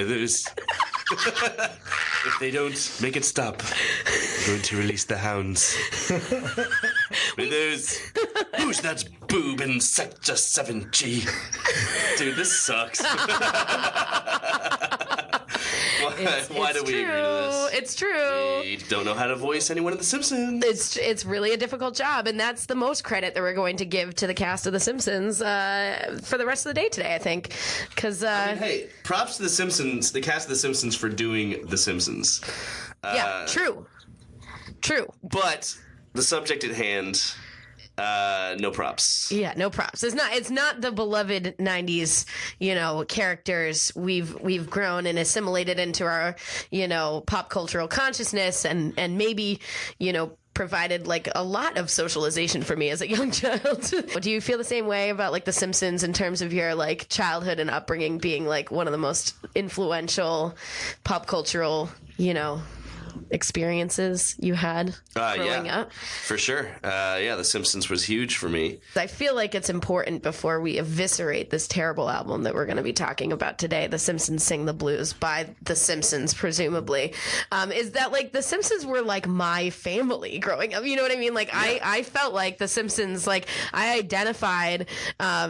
Withers. If they don't make it stop, I'm going to release the hounds. Withers, who's that boob in Sector 7G? Dude, this sucks. Why do we agree to this? It's true. We don't know how to voice anyone in The Simpsons. It's really a difficult job, and that's the most credit that we're going to give to the cast of The Simpsons for the rest of the day today, I think. Because hey, props to The Simpsons, the cast of The Simpsons, for doing The Simpsons. Yeah, true. But the subject at hand, no props. Yeah, no props. It's not the beloved 90s, characters we've grown and assimilated into our, pop cultural consciousness and maybe, provided like a lot of socialization for me as a young child. Do you feel the same way about like The Simpsons in terms of your like childhood and upbringing being like one of the most influential pop cultural, experiences you had growing up? For sure. The Simpsons was huge for me. I feel like it's important before we eviscerate this terrible album that we're going to be talking about today, The Simpsons Sing the Blues by The Simpsons, presumably, is that like The Simpsons were like my family growing up. You know what I mean? Like I felt like The Simpsons, like I identified, a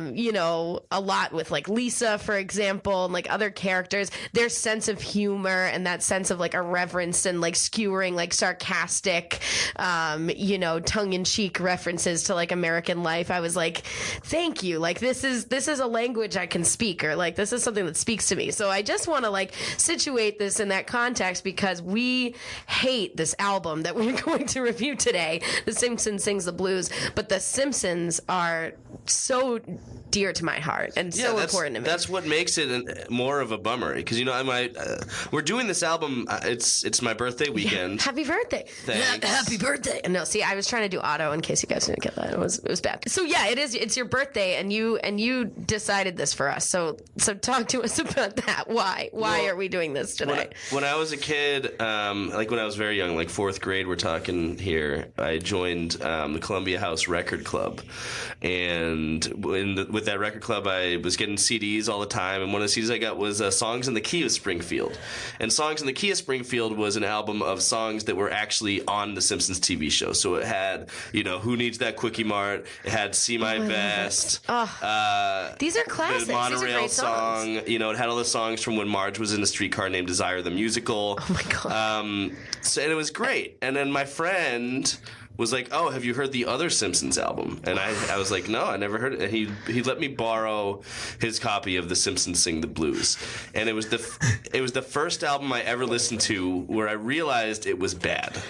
lot with like Lisa, for example, and like other characters, their sense of humor and that sense of like irreverence and like skewering like sarcastic tongue-in-cheek references to like American life. I was like, thank you, like this is a language I can speak, or like this is something that speaks to me. So I just want to like situate this in that context because we hate this album that we're going to review today, The Simpsons Sings the Blues, but The Simpsons are so dear to my heart and so important to me. That's what makes it more of a bummer because we're doing this album. It's my birthday weekend. Yeah. Happy birthday! Thanks. Happy birthday! No, see, I was trying to do auto in case you guys didn't get that. It was bad. So yeah, it is. It's your birthday, and you decided this for us. So talk to us about that. Why are we doing this today? When I was a kid, like when I was very young, like fourth grade, we're talking here. I joined the Columbia House Record Club, and with that record club, I was getting CDs all the time. And one of the CDs I got was Songs in the Key of Springfield, and Songs in the Key of Springfield was an album of songs that were actually on the Simpsons TV show. So it had, Who Needs That Quickie Mart? It had See My Best. These are classics. The Monorail These are great song. songs. It had all the songs from when Marge was in a streetcar named Desire the Musical. Oh my God. And it was great. And then my friend was like, "Oh, have you heard the other Simpsons album?" And I was like, "No, I never heard it." And he let me borrow his copy of The Simpsons Sing the Blues. And it was the first album I ever listened to where I realized it was bad.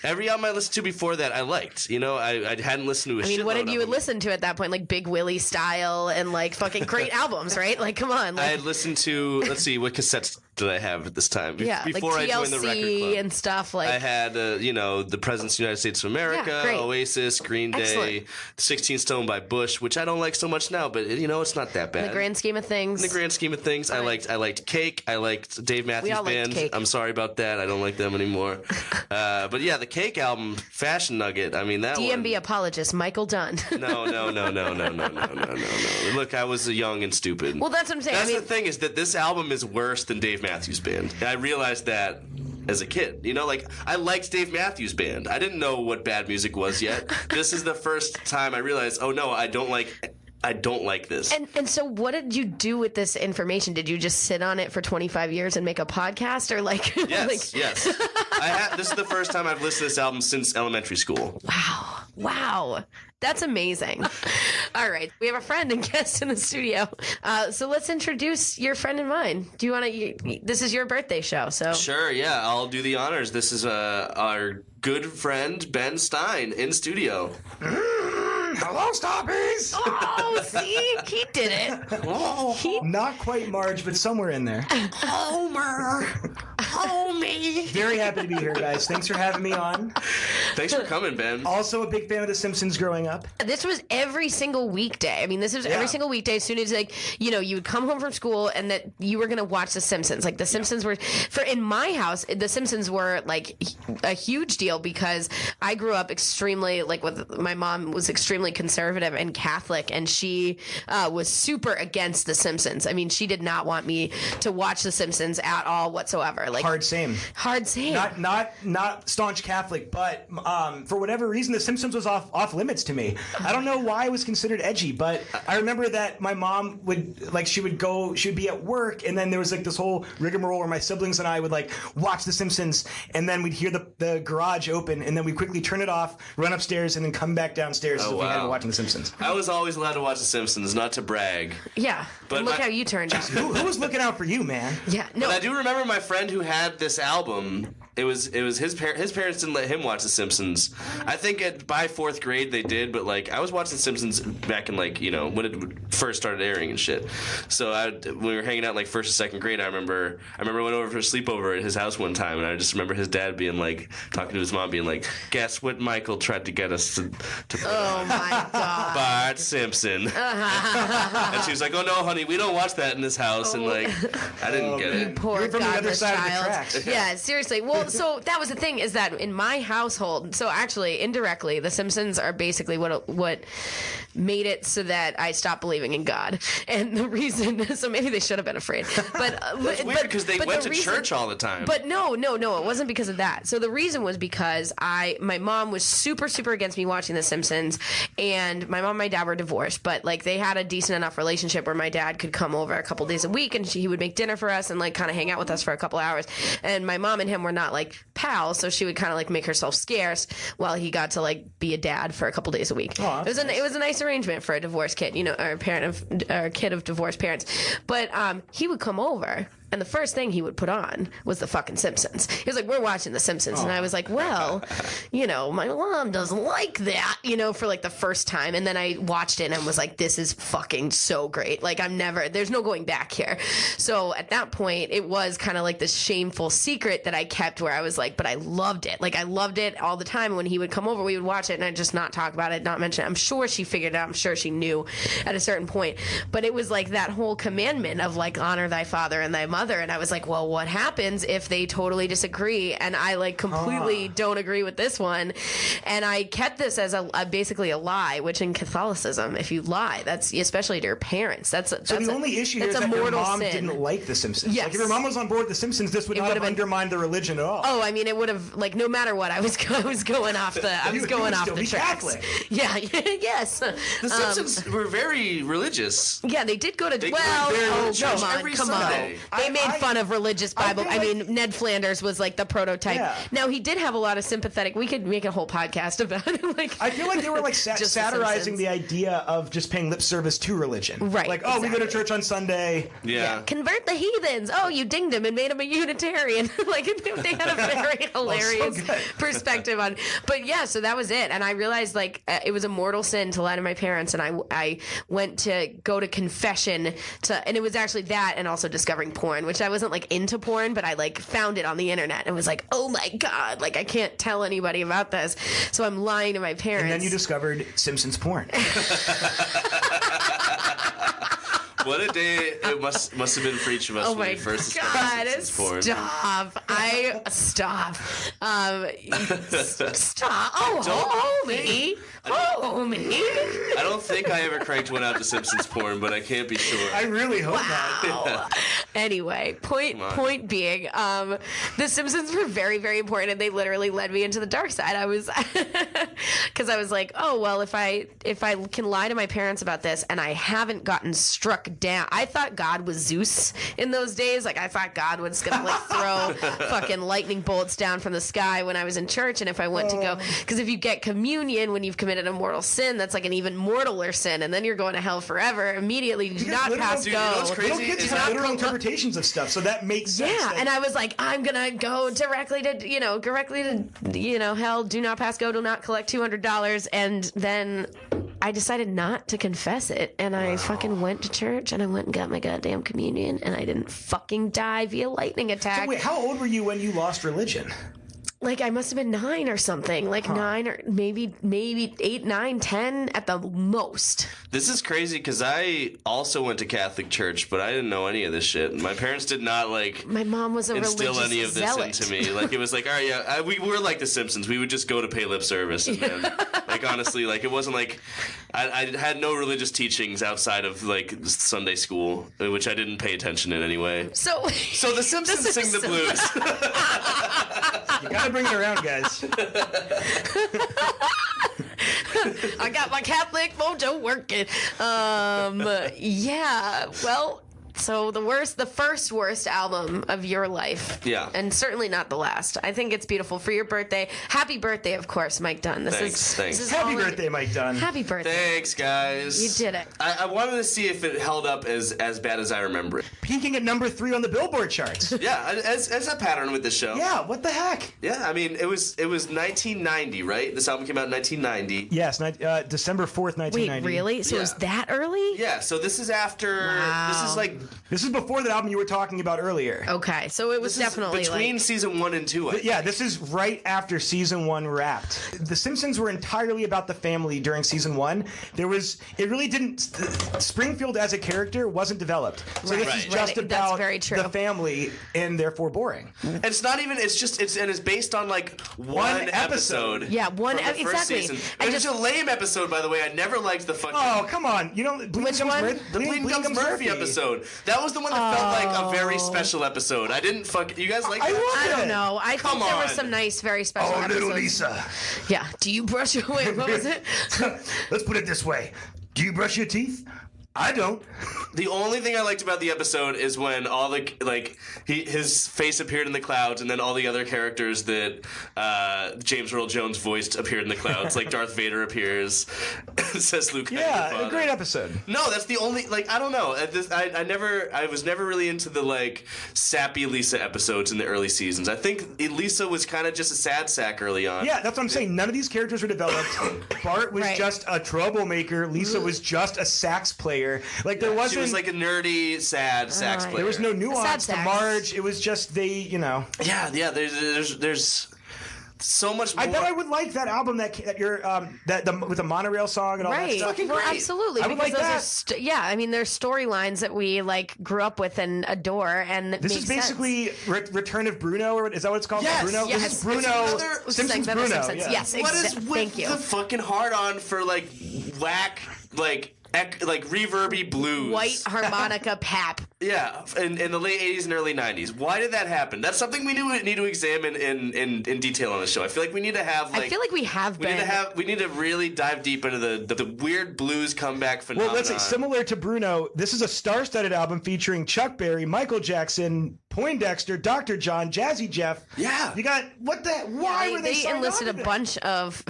Every album I listened to before that I liked. I hadn't listened to a shitload what did you of them. listen to at that point? Like Big Willie Style and like fucking great albums, right? Like, come on. I had listened to, let's see, what cassettes did I have at this time? Before like TLC I joined the record club. and stuff. Like I had, the Presidents of the United States of America, Oasis, Green Day, Excellent. 16 Stone by Bush, which I don't like so much now, but it's not that bad. In the grand scheme of things. Right. I liked Cake. I liked Dave Matthews Band. Cake. I'm sorry about that. I don't like them anymore. But yeah, the Cake album, Fashion Nugget. I mean that DMB apologist Michael Dunn. No. Look, I was young and stupid. Well, that's what I'm saying. That's the thing is that this album is worse than Dave Matthews Band. And I realized that as a kid. I liked Dave Matthews Band. I didn't know what bad music was yet. This is the first time I realized, oh no, I don't like this. And so what did you do with this information? Did you just sit on it for 25 years and make a podcast or like? Yes, yes. This is the first time I've listened to this album since elementary school. Wow. That's amazing. All right. We have a friend and guest in the studio. So let's introduce your friend and mine. Do you want to, this is your birthday show, so. Sure, yeah. I'll do the honors. This is our good friend, Ben Stein, in studio. Hello, Stoppies! Oh, see? He did it. Not quite Marge, but somewhere in there. Homer. homie. Very happy to be here, guys. Thanks for having me on. Thanks for coming, Ben. Also a big fan of The Simpsons growing up. This was every single weekday. I mean, this was every single weekday. As soon as, like, you know, you would come home from school and that you were going to watch The Simpsons. Like, The Simpsons were, in my house, The Simpsons were, like, a huge deal because I grew up extremely, like, my mom was extremely conservative and Catholic, and she was super against The Simpsons. I mean, she did not want me to watch The Simpsons at all whatsoever. Like, Hard same. Not staunch Catholic, but for whatever reason, The Simpsons was off limits to me. I don't know why it was considered edgy, but I remember that my mom would, like, she would be at work, and then there was, like, this whole rigmarole where my siblings and I would, like, watch The Simpsons, and then we'd hear the garage open, and then we'd quickly turn it off, run upstairs, and then come back downstairs if we had been watching The Simpsons. I was always allowed to watch The Simpsons, not to brag. Yeah, but look how you turned out. Who was looking out for you, man? Yeah, no. But I do remember my friend who had this album. It was his parents didn't let him watch The Simpsons. I think by fourth grade they did, but like I was watching The Simpsons back in like, you know, when it first started airing and shit. So when we were hanging out like first and second grade, I remember I went over for a sleepover at his house one time, and I just remember his dad being like talking to his mom, being like, "Guess what Michael tried to get us to put Oh my god, Bart Simpson." And she was like, "Oh no, honey, we don't watch that in this house." And like I didn't get it. poor You're from the other godless side of the child. tracks. Yeah, seriously. Well, so that was the thing, is that in my household, so actually indirectly, The Simpsons are basically what made it so that I stopped believing in God. And the reason, so maybe they should have been afraid. But It's weird because they went to church all the time. But no, it wasn't because of that. So the reason was because my mom was super, super against me watching The Simpsons, and my mom and my dad were divorced, but like they had a decent enough relationship where my dad could come over a couple days a week, and he would make dinner for us and like kind of hang out with us for a couple hours. And my mom and him were not like pals, so she would kind of like make herself scarce while he got to like be a dad for a couple days a week. Oh, It was a nice arrangement for a divorced kid, you know, or a kid of divorced parents. But he would come over, and the first thing he would put on was the fucking Simpsons. He was like, "We're watching The Simpsons." And I was like, well, you know, my mom doesn't like that, you know, for like the first time. And then I watched it and was like, this is fucking so great. Like there's no going back here. So at that point, it was kind of like this shameful secret that I kept where I was like, but I loved it. Like I loved it all the time. When he would come over, we would watch it and I'd just not talk about it, not mention it. I'm sure she figured it out. I'm sure she knew at a certain point. But it was like that whole commandment of like, honor thy father and thy mother. And I was like, well, what happens if they totally disagree and I like completely don't agree with this one? And I kept this as basically a lie, which in Catholicism, if you lie, that's especially to your parents. So the only issue here is that your mom didn't like The Simpsons. Yes. Like if your mom was on board with The Simpsons, this would not have undermined the religion at all. Oh, I mean, it would have, like, no matter what, I was going off the tracks. Catholic. Yeah, yes. The Simpsons were very religious. Yeah, they did go to They go to church every Sunday. They made fun of religious Bible. I mean, Ned Flanders was like the prototype. Yeah. Now he did have a lot of sympathetic. We could make a whole podcast about it. Like, I feel like they were like just satirizing The the idea of just paying lip service to religion. Right, Like, we go to church on Sunday. Yeah. Convert the heathens. Oh, you dinged him and made him a Unitarian. Like they had a very hilarious perspective on. But yeah, so that was it. And I realized like it was a mortal sin to lie to my parents, and I went to go to confession and it was actually that, and also discovering porn, which I wasn't like into porn, but I like found it on the internet and was like, oh my god, like I can't tell anybody about this, so I'm lying to my parents. And then you discovered Simpsons porn. What a day it must have been for each of us when we first discovered Simpsons porn. Stop. Stop. Stop. Oh, homie. I don't think I ever cranked one out to Simpsons porn, but I can't be sure. I really hope not. Yeah. Anyway, point being, the Simpsons were very, very important, and they literally led me into the dark side. I was, because I was like, oh well, if I can lie to my parents about this, and I haven't gotten struck down. I thought God was Zeus in those days. Like I thought God was gonna like throw fucking lightning bolts down from the sky when I was in church, and if I went to go, because if you get communion when you've committed a mortal sin, that's like an even mortaler sin, and then you're going to hell forever. Immediately, do not pass go. You know what's crazy? Little kids have literal interpretations of stuff, so that makes sense. Yeah, and I was like, I'm gonna go directly to hell. Do not pass go. Do not collect $200, and then I decided not to confess it, and I fucking went to church, and I went and got my goddamn communion, and I didn't fucking die via lightning attack. So wait, how old were you when you lost religion? Like, I must have been 9 or something. Like, 9 or maybe 8, 9, 10 at the most. This is crazy because I also went to Catholic church, but I didn't know any of this shit. My parents did not, like, my mom was a instill religious any of this zealot. into me. Like, it was like, all right, yeah, we were like the Simpsons. We would just go to pay lip service. And then, like, honestly, like, it wasn't like I had no religious teachings outside of, like, Sunday school, which I didn't pay attention in anyway. So the Simpsons sing the blues. You gotta bring it around, guys. I got my Catholic mojo working. Yeah, well, so the first worst album of your life. Yeah. And certainly not the last. I think it's beautiful for your birthday. Happy birthday, of course, Mike Dunn. Thanks. This is Happy birthday, Mike Dunn. Happy birthday. Thanks, guys. You did it. I wanted to see if it held up as bad as I remember it. Peaking at number 3 on the Billboard charts. Yeah, as a pattern with this show. Yeah, what the heck? Yeah, I mean, it was 1990, right? This album came out in 1990. Yes, December 4th, 1990. Wait, really? So it was that early? Yeah, so this is after. Wow. This is before the album you were talking about earlier. Okay, so it was This is definitely between like... season 1 and 2. Yeah, this is right after season 1 wrapped. The Simpsons were entirely about the family during season 1. Springfield as a character wasn't developed. So this is just That's about very true. the family, and therefore boring. It's not even. It's based on like one episode. Yeah, one from the first exactly. season. I It's just a lame episode, by the way. I never liked the fucking. Oh, come on. You don't... Which one? The Bleeding Gums Murphy episode. That was the one that felt like a very special episode. I didn't fuck. You guys like that? I don't know. I Come think there were on. some nice, very special Oh, episodes. little Lisa. Yeah. Do you brush your... Wait, what was it? Let's put it this way. Do you brush your teeth? I don't. The only thing I liked about the episode is when all the his face appeared in the clouds, and then all the other characters that James Earl Jones voiced appeared in the clouds. Like Darth Vader appears, says Luke. Yeah, a great episode. No, that's the only I don't know. I was never really into the like sappy Lisa episodes in the early seasons. I think Lisa was kind of just a sad sack early on. Yeah, that's what I'm saying. None of these characters were developed. Bart was Right. just a troublemaker. Lisa was just a sax player. Like there wasn't. She was like a nerdy, sad sax player. There was no nuance to sax. Marge. It was just Yeah. There's so much more. I bet I would like that album that you're with the monorail song and all that Right. stuff. Well, great. absolutely. I would because like those that. are I mean, there's storylines that we like grew up with and adore, and This is makes basically Return of Bruno, or is that what it's called? Yes, Bruno. yes. This is Bruno. It's another Simpsons segment of Bruno. Simpsons. Yeah. Yes, What is with thank you. the fucking hard on for like whack like reverby blues? White harmonica pap. Yeah, in the late 80s and early 90s. Why did that happen? That's something we need to examine in detail on the show. I feel like we need to have I feel like we have been. we need to really dive deep into the weird blues comeback phenomenon. Well, let's say similar to Bruno, this is a star-studded album featuring Chuck Berry, Michael Jackson, Poindexter, Dr. John, Jazzy Jeff. Yeah. You got why were they signed enlisted a on to bunch of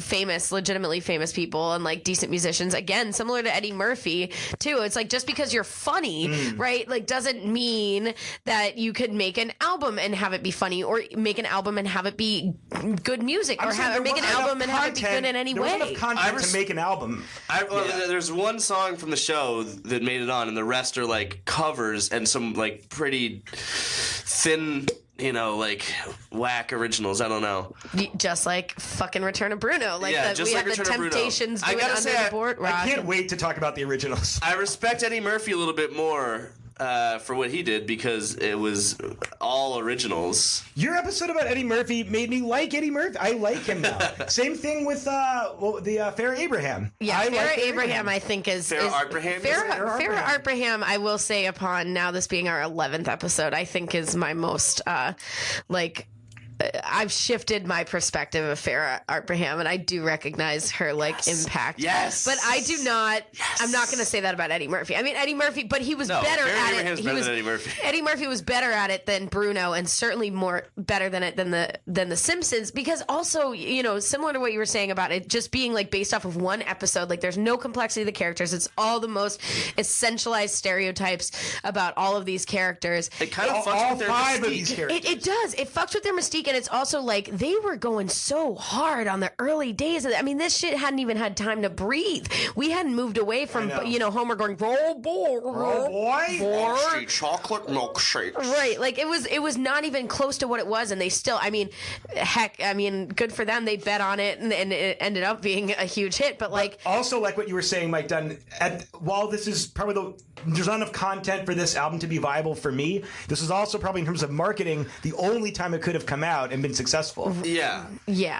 legitimately famous people and like decent musicians. Again, similar to Eddie Murphy too. It's like just because you're funny, right? Like doesn't mean that you could make an album and have it be funny, or make an album and have it be good music, I'm or saying there make an wasn't album enough and have it be content- good in any there wasn't way. enough content to make an album. There's one song from the show that made it on, and the rest are like covers and some like pretty thin, like whack originals. I don't know. Just like fucking Return of Bruno. Like Yeah, that just we like have the Return of Bruno. Temptations I doing gotta Under say, the Board Rock. I can't wait to talk about the originals. I respect Eddie Murphy a little bit more for what he did, because it was all originals. Your episode about Eddie Murphy made me like Eddie Murphy. I like him now. Same thing with the Farrah Abraham. Yeah, I Farrah like Abraham, I think is Farrah Abraham? Farrah Abraham, I will say, upon now this being our 11th episode, I think is my most I've shifted my perspective of Farrah Abraham, and I do recognize her impact. Yes. But I do not. I'm not going to say that about Eddie Murphy. I mean, Eddie Murphy, but he was better Farrah at Abraham's it. better than Eddie Murphy. Eddie Murphy was better at it than Bruno, and certainly more better than it than the Simpsons. Because also, similar to what you were saying about it just being based off of one episode, there's no complexity of the characters. It's all the most essentialized stereotypes about all of these characters. It kind of fucks all with their five of mystique. these characters. It does. It fucks with their mystique, and it's also like they were going so hard on the early days. I mean, this shit hadn't even had time to breathe. We hadn't moved away from, Homer going, oh boy, Frosty chocolate milkshakes. Right, like it was not even close to what it was, and they still, good for them. They bet on it, and it ended up being a huge hit. But also like what you were saying, Mike Dunn. While this is probably there's not enough content for this album to be viable for me, this is also probably in terms of marketing the only time it could have come out and been successful. Yeah.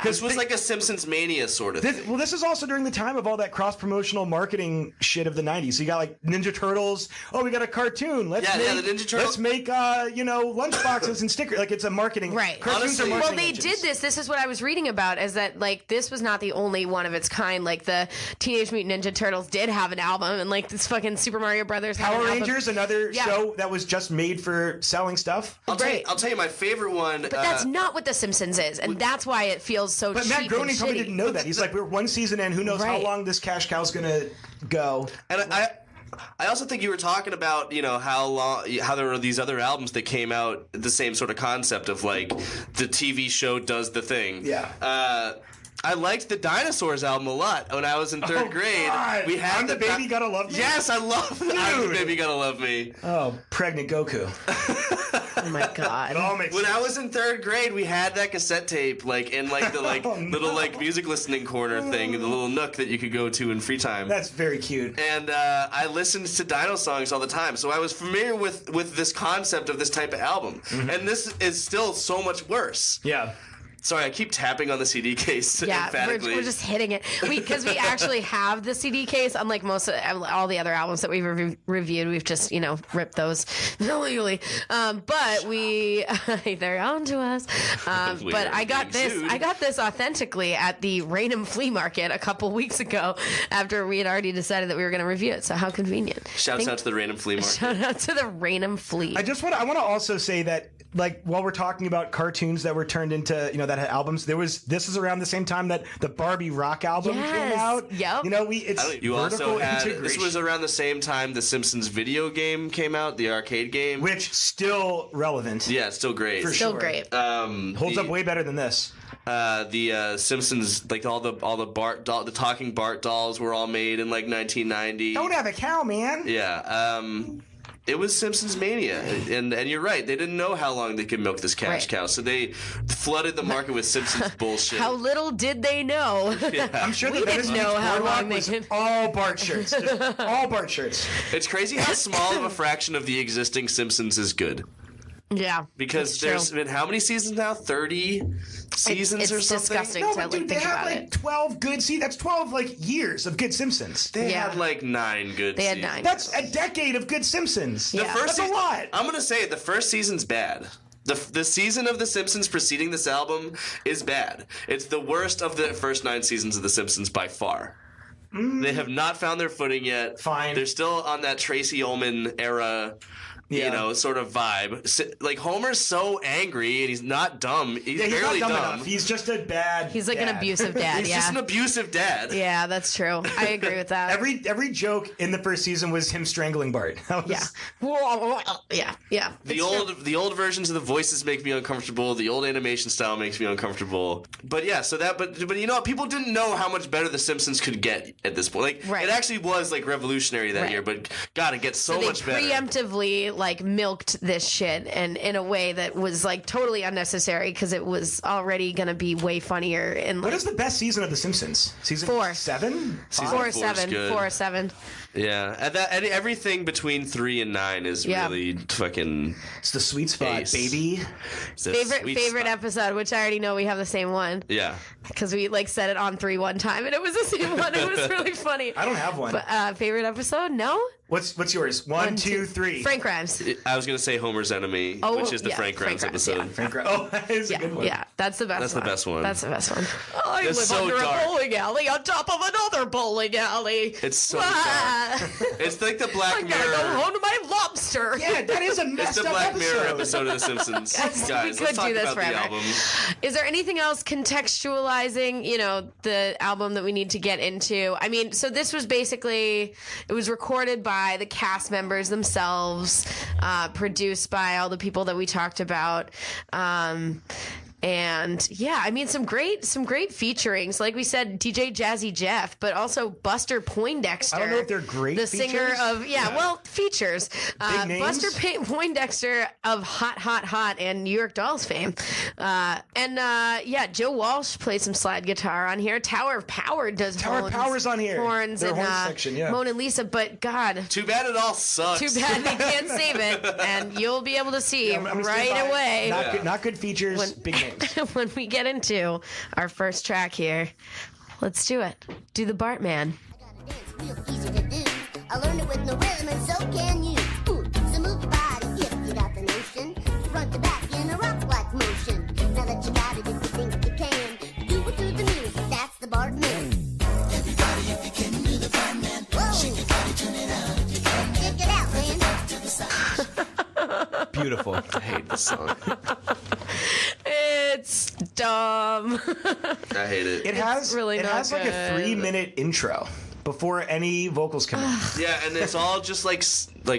This was like a Simpsons mania sort of thing. This is also during the time of all that cross-promotional marketing shit of the 90s. So you got like Ninja Turtles. Oh, we got a cartoon. Let's make the Ninja Turtles. Let's make lunchboxes and stickers. Like it's a marketing. Right. Cartoons Honestly, are marketing they engines. did this. This is what I was reading about, is that like this was not the only one of its kind. Like the Teenage Mutant Ninja Turtles did have an album, and like this fucking Super Mario Brothers had Power an Rangers, another show that was just made for selling stuff. I'll tell you my favorite one. But that's not what The Simpsons is, and that's why it feels so cheap. But Matt Groening and probably shitty. didn't know that. He's like, we're one season in. Who knows how long this cash cow's gonna go? And I also think you were talking about, how there were these other albums that came out, the same sort of concept of like the TV show does the thing. Yeah. I liked the Dinosaurs album a lot when I was in third grade. God. We had I'm the Baby Gotta Love Me? Yes, I love I'm the Baby Gotta Love Me. Oh, pregnant Goku. Oh my god. It all makes When sense. I was in third grade, we had that cassette tape in the little music listening corner thing, the little nook that you could go to in free time. That's very cute. And I listened to Dino songs all the time, so I was familiar with this concept of this type of album. And this is still so much worse. Yeah. Sorry, I keep tapping on the CD case Yeah, emphatically. we're just hitting it. Because we actually have the CD case, unlike most of all the other albums that we've reviewed. We've just, ripped those illegally. But they're on to us. But I got this authentically at the Raynham Flea Market a couple weeks ago after we had already decided that we were going to review it. So how convenient. Shouts out to the Raynham Flea Market. Shout out to the Raynham Flea. I want to also say that, like, while we're talking about cartoons that were turned into, that had albums, this is around the same time that the Barbie rock album came out. Yep. You also had, integration. this was around the same time the Simpsons video game came out, the arcade game. Which still relevant. Yeah, it's still great. For Still sure. great. Holds up way better than this. The Simpsons, like all the talking Bart dolls were all made in like 1990. Don't have a cow, man. Yeah. It was Simpsons mania, and you're right. They didn't know how long they could milk this cash cow, so they flooded the market with Simpsons bullshit. How little did they know? I'm sure We didn't know how long they could. All Bart shirts. Just all Bart shirts. It's crazy how small of a fraction of the existing Simpsons is good. Yeah, Because there's been how many seasons now? 30 seasons or something? It's disgusting No, to but dude, they think have about like it. 12 good seasons. That's 12 years of good Simpsons. They Yeah. had like 9 good They had seasons. 9. That's a decade of good Simpsons. Yeah. That's a lot. I'm going to say it, the first season's bad. The season of The Simpsons preceding this album is bad. It's the worst of the first 9 seasons of The Simpsons by far. They have not found their footing yet. Fine. They're still on that Tracy Ullman era, sort of vibe. Like, Homer's so angry, and he's not dumb. He's barely not dumb dumb. enough. He's just a bad. He's like an dad. abusive dad. He's Yeah, just an abusive dad. yeah, that's true. I agree with that. Every joke in the first season was him strangling Bart. That was, yeah. The old versions of the voices make me uncomfortable. The old animation style makes me uncomfortable. But yeah, but you know what? People didn't know how much better The Simpsons could get at this point. Like, Right. it actually was like revolutionary that Right. year. But God, it gets so They much better. preemptively milked this shit, and in a way that was totally unnecessary because it was already gonna be way funnier. And What is the best season of The Simpsons? Season 4. 7? Season 4 or 4's 7, good. 4 or 7. Yeah, and everything between 3 and 9 is Yeah. really fucking It's the sweet spot, Ace. baby. the sweet Favorite spot. episode, which I already know we have the same one Yeah. because we said it on 3 one time and it was the same one. It was really funny. I don't have one. But favorite episode? No. What's yours? One, two, three. Frank Grimes. I was gonna say Homer's Enemy, which is the yeah, Frank Grimes episode. yeah. Frank Grimes. Oh, that is a good one. Yeah, that's the best. That's the best one. That's the best one. I It's live so under dark. a bowling alley on top of another bowling alley. It's so Ah. It's like the Black I gotta Mirror. go home to my lobster. Yeah, that is a It's messed the up Black Mirror episode. episode of The Simpsons. Yes, Guys, we let's could talk do this about forever. the album. Is there anything else contextualizing, the album that we need to get into? I mean, so this was basically, it was recorded by the cast members themselves, produced by all the people that we talked about. And yeah, I mean, some great featurings. Like we said, DJ Jazzy Jeff, but also Buster Poindexter. I don't know if they're great the features. singer of features. Big names. Buster Poindexter of Hot Hot Hot and New York Dolls fame. Joe Walsh plays some slide guitar on here. Tower of Power does Power's on here. Horns Their and horn section, yeah. Mona Lisa, but God, Too bad it all sucks. too bad they can't save it, and you'll be able to see I'm gonna right stand by. away Not good features, big names. when we get into our first track here. Let's do it. Do the Bartman. Real easy to do. I learned it with no rhythm, and so can you. Ooh, so move your body if you got the notion. Front to back in a rock-like motion. Now that you got it, if you think you can, do it to the music. That's the Bartman. Everybody, if you can do the Bartman, shake your body, turn it out. If you can, check it out, man. Beautiful. I hate this song. It's dumb. I hate it. It has really it not has like a good. 3-minute intro before any vocals come in. Yeah, and it's all just like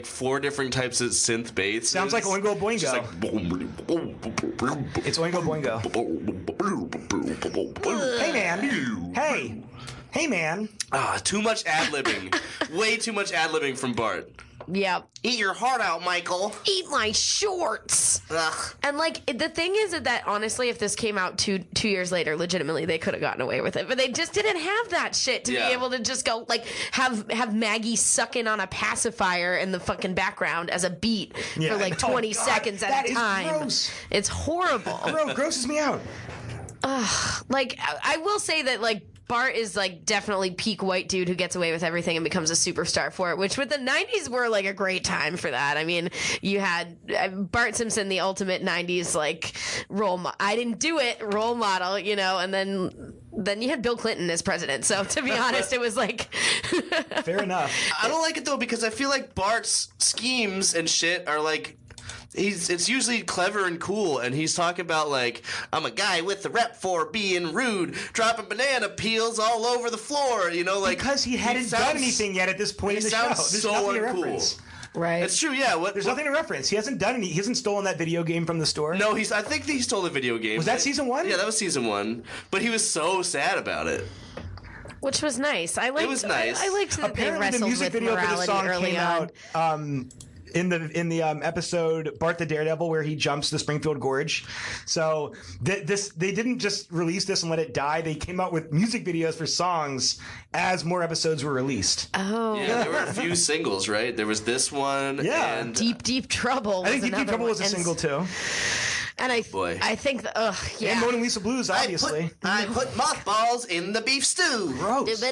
4 different types of synth bass. Sounds like Oingo Boingo. Just like, It's Oingo Boingo. Hey man. Hey man. too much ad-libbing. Way too much ad-libbing from Bart. Yep. Eat your heart out, Michael. Eat my shorts. Ugh. And like the thing is that honestly, if this came out two years later, legitimately they could have gotten away with it, but they just didn't have that shit to Yeah. be able to just go like have Maggie sucking on a pacifier in the fucking background as a beat Yeah. for like Oh, 20 God, seconds at that a is time. gross. It's horrible. Bro, grosses me out. Like I will say that like Bart is like definitely peak white dude who gets away with everything and becomes a superstar for it, which with the 90s were like a great time for that. I mean, you had Bart Simpson, the ultimate 90s like I didn't do it role model, you know, and then you had Bill Clinton as president. So to be honest, it was like Fair enough. I don't like it though because I feel like Bart's schemes and shit are like it's usually clever and cool, and he's talking about like I'm a guy with the rep for being rude, dropping banana peels all over the floor, you know, like Because he hadn't done anything yet at this point in the show. sounds There's so nothing to uncool. reference. right. It's true, yeah. There's nothing to reference. He hasn't done any. He hasn't stolen that video game from the store. No, I think he stole a video game. Was that season 1? Yeah, that was season 1. But he was so sad about it. Which was nice. I liked. It was nice. I liked that they Apparently, the wrestled music with video for the morality song early came on. out in the episode Bart the Daredevil where he jumps the Springfield Gorge. So they didn't just release this and let it die. They came out with music videos for songs as more episodes were released. Oh, Yeah, there were a few singles, right? There was this one. Yeah. And Deep Trouble. I think Deep another Trouble was a one. single too. And I Boy. I think yeah. And Mona Lisa Blues, obviously. I put mothballs in the beef stew. Gross.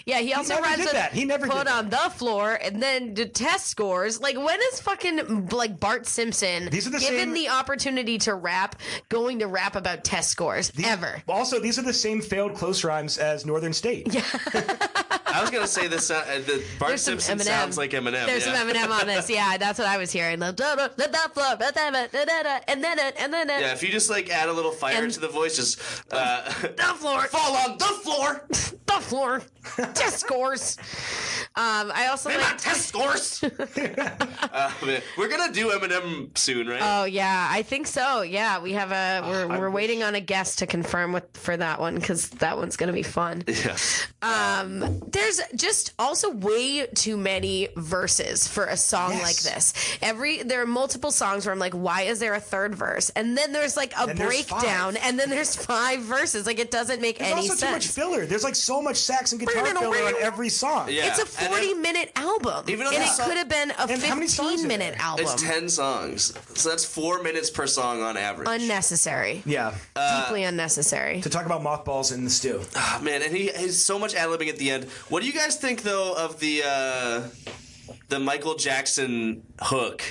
Yeah, he also never runs did that. He never put did on the floor and then the test scores. Like when is fucking like Bart Simpson These are the given same- the opportunity to rap going to rap about test scores ever? Also, these are the same failed close rhymes as Northern State. Yeah. I was gonna say this. The Bart There's some Simpson Eminem. sounds like Eminem. There's yeah. some Eminem on this. Yeah, that's what I was hearing. And then Yeah, if you just like add a little fire And- to the voice, just the floor. fall on the floor. The floor. Test scores. I also They're like not test scores. Man, we're gonna do Eminem soon, right? Oh yeah, I think so. Yeah, we have we're waiting on a guest to confirm for that one because that one's gonna be fun. yeah. There's just also way too many verses for a song Yes. like this. There are multiple songs where I'm like, why is there a third verse? And then there's like a And there's breakdown, 5. and then there's 5 verses. Like it doesn't make There's any also too much sense. filler. There's like so much sax and guitar filler on every song. Yeah. It's a And then 40-minute album, Even on and the it song- could have been a And how many songs are 15-minute there? album. It's 10 songs, so that's 4 minutes per song on average. Unnecessary. Yeah. Deeply unnecessary. To talk about mothballs in the stew. Oh, man, and he has so much ad-libbing at the end. What do you guys think though of the Michael Jackson hook?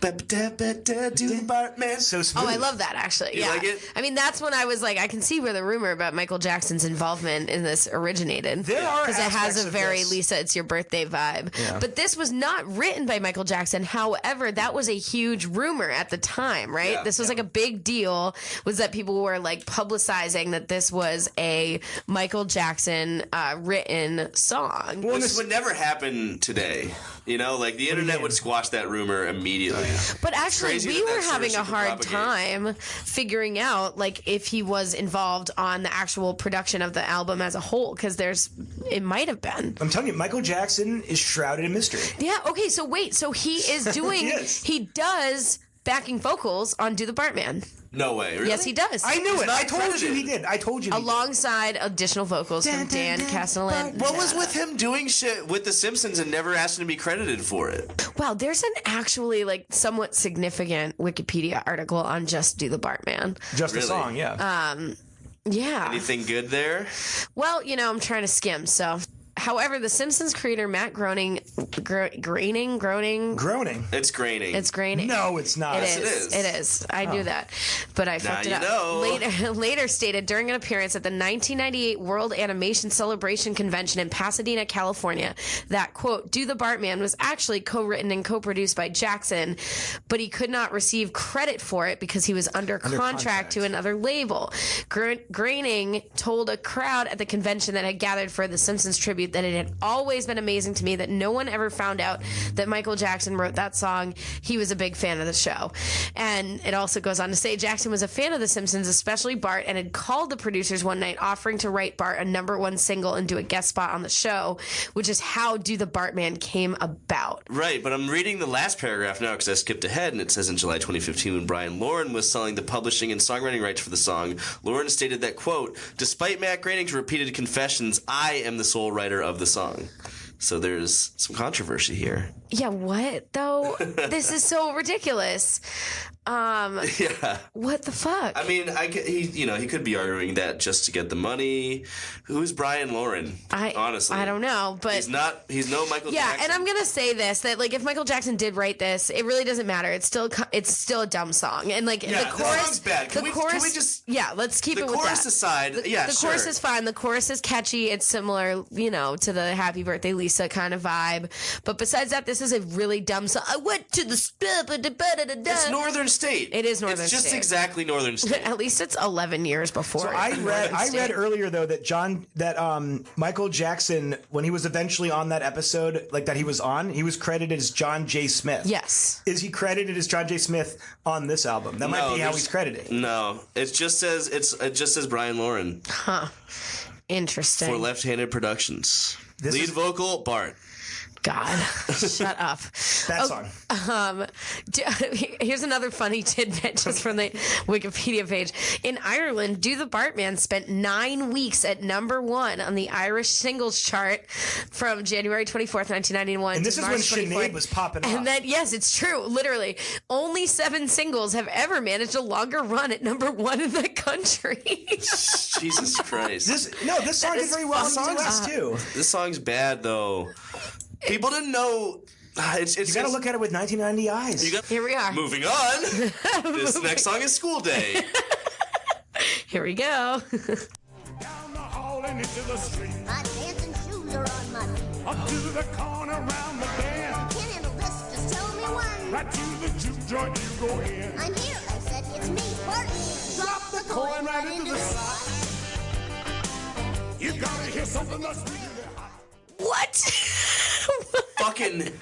Do the Bartman. So smooth. Oh, I love that actually. You Yeah. like it? I mean, that's when I was like, I can see where the rumor about Michael Jackson's involvement in this originated. There are because it has aspects a of very this. Lisa, it's your birthday vibe. Yeah. But this was not written by Michael Jackson. However, that was a huge rumor at the time, right? Yeah. This was like a big deal. Was that people were like publicizing that this was a Michael Jackson written song. This would never happen today. You know, like the internet would squash that rumor immediately. But actually, Crazy we that were story having a should hard propagate. time figuring out like if he was involved on the actual production of the album as a whole, because it might have been. I'm telling you, Michael Jackson is shrouded in mystery. Yeah. Okay. So wait. So he is doing. Yes. He does backing vocals on "Do the Bartman." No way. Really? Yes, he does. I knew He's it. not I told you credited. he did. I told you. He did. Alongside additional vocals from Dan Castellan. What was with him doing shit with The Simpsons and never asking to be credited for it? Wow, there's an actually like somewhat significant Wikipedia article on just "Do the Bartman." Just Really? a song, yeah. Yeah. Anything good there? Well, I'm trying to skim, so. However, The Simpsons creator Matt Groening. Groaning. It's graining. It's graining. No, it's not. It Yes, it is. is. It is. I knew that, but I fucked it you up. know. Later stated during an appearance at the 1998 World Animation Celebration Convention in Pasadena, California, that quote "Do the Bartman" was actually co-written and co-produced by Jackson, but he could not receive credit for it because he was under contract to another label. Groening told a crowd at the convention that had gathered for the Simpsons tribute that it had always been amazing to me that no one ever found out that Michael Jackson wrote that song. He was a big fan of the show. And it also goes on to say Jackson was a fan of The Simpsons, especially Bart, and had called the producers one night offering to write Bart a #1 single and do a guest spot on the show, which is how "Do the Bartman" came about. Right, but I'm reading the last paragraph now because I skipped ahead, and it says in July 2015 when Brian Lauren was selling the publishing and songwriting rights for the song, Lauren stated that, quote, "Despite Matt Groening's repeated confessions, I am the sole writer of the song." So there's some controversy here. Yeah, what though? This is so ridiculous. Yeah. What the fuck? I mean, he could be arguing that just to get the money. Who's Brian Lauren? Honestly, I don't know, but he's no Michael yeah, Jackson. and I'm gonna say this that like if Michael Jackson did write this, it really doesn't matter. It's still a dumb song, and like Yeah, the chorus, song's bad. Can we just let's keep the it with chorus that. aside? The Sure. chorus is fine. The chorus is catchy. It's similar, to the "Happy Birthday, Lisa" kind of vibe. But besides that, this is a really dumb song. I went to the It's Northern State. It is Northern It's just State. exactly Northern State. At least it's 11 years before. So I Northern read State. earlier though that Michael Jackson, when he was eventually on that episode, like that he was on, he was credited as John J. Smith. Yes. Is he credited as John J. Smith on this album? That might be how he's credited. No, it just says Brian Lauren Interesting. for Left-Handed Productions. This Lead is- vocal Bart. God, shut up. That song. Here's another funny tidbit just from the Wikipedia page. In Ireland, "Do the Bartman" spent 9 weeks at #1 on the Irish singles chart from January 24th, 1991 And this to is March when 24th. Sinead was popping off. And then, yes, it's true. Literally, only 7 singles have ever managed a longer run at #1 in the country. Jesus Christ. This song did is very well in the fucked US up. too. This song's bad though. People didn't know. It's You got to look at it with 1990 eyes. Here we are. Moving on. This next song is School Day. Here we go. Down the hall and into the street. My dancing shoes are on my feet. Up to the corner, round the bend. Can't handle this, just tell me when. Right to the juke joint you go in. I'm here, I said, it's me, Bart. Drop the coin right into the slot. You gotta hear something that's really hot. What? Fucking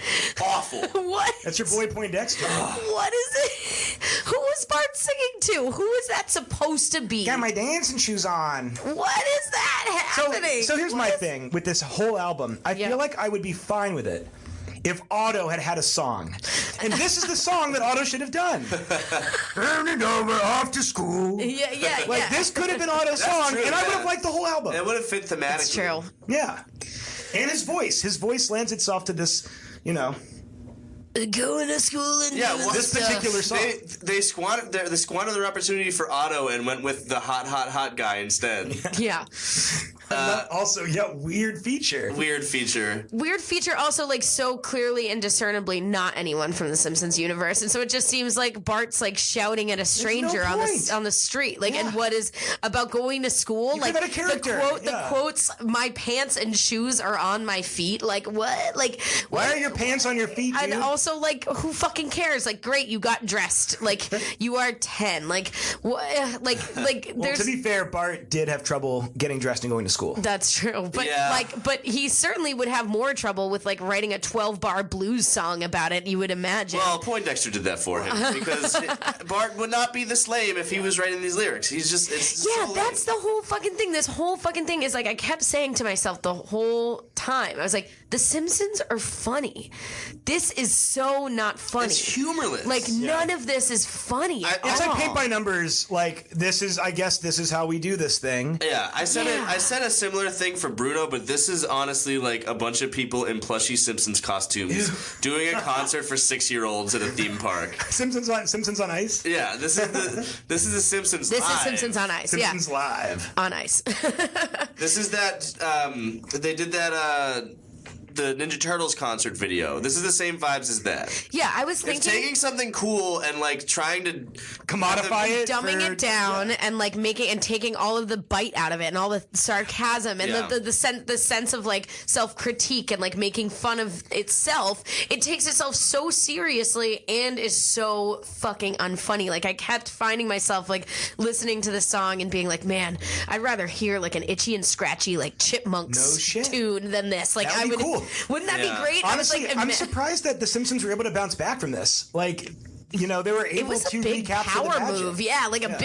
awful. What? That's your boy Poindexter. What is it? Who was Bart singing to? Who is that supposed to be? Got my dancing shoes on. What is that happening? So here's my thing with this whole album. I Yeah. feel like I would be fine with it if Otto had a song. And this is the song that Otto should have done. Turning over off to school. Yeah. Like, this could have been Otto's song, true, and I would yeah. have liked the whole album. It would have fit thematically. That's true. Yeah. And his voice. His voice lends itself to this, Going to school and Yeah, doing well, this stuff. particular song. They squandered their opportunity for Otto and went with the hot guy instead. Yeah. Also, weird feature. Weird feature. Weird feature also like so clearly and discernibly not anyone from the Simpsons universe. And so it just seems like Bart's like shouting at a stranger point. on the street. Like, Yeah. and what is about going to school? You like could have had a character. the Yeah. quotes, "My pants and shoes are on my feet." Like what? Like Why are your pants on your feet, dude? And also, like, who fucking cares? Like, great, you got dressed. Like, you are 10. Like, what? Like, Well, there's. to be fair, Bart did have trouble getting dressed and going to school. That's true, but Yeah. but he certainly would have more trouble with like writing a 12-bar blues song about it. You would imagine. Well, Poindexter did that for him because Bart would not be this lame if he was writing these lyrics. He's just That's the whole fucking thing. This whole fucking thing is like I kept saying to myself the whole time. I was like, The Simpsons are funny. This is so not funny. It's humorless. Like none of this is funny. It's like paint by numbers. Like I guess this is how we do this thing. Yeah, I said a similar thing for Bruno, but this is honestly like a bunch of people in plushy Simpsons costumes doing a concert for 6-year-olds at a theme park. Simpsons on Ice. Yeah, this is the Simpsons. This live. is Simpsons on Ice. Simpsons Live on Ice. This is that they did that. The Ninja Turtles concert video. This is the same vibes as that. Yeah, I was thinking it's taking something cool and like trying to commodify it, dumbing it down, and like making and taking all of the bite out of it and all the sarcasm and the sense of like self-critique and like making fun of itself. It takes itself so seriously and is so fucking unfunny. Like I kept finding myself like listening to the song and being like, man, I'd rather hear like an itchy and scratchy like Chipmunks tune than this. Like that would be cool. Wouldn't that be great? Honestly, I was like, I'm surprised that the Simpsons were able to bounce back from this. Like, they were able to it was a big power move. Yeah, like a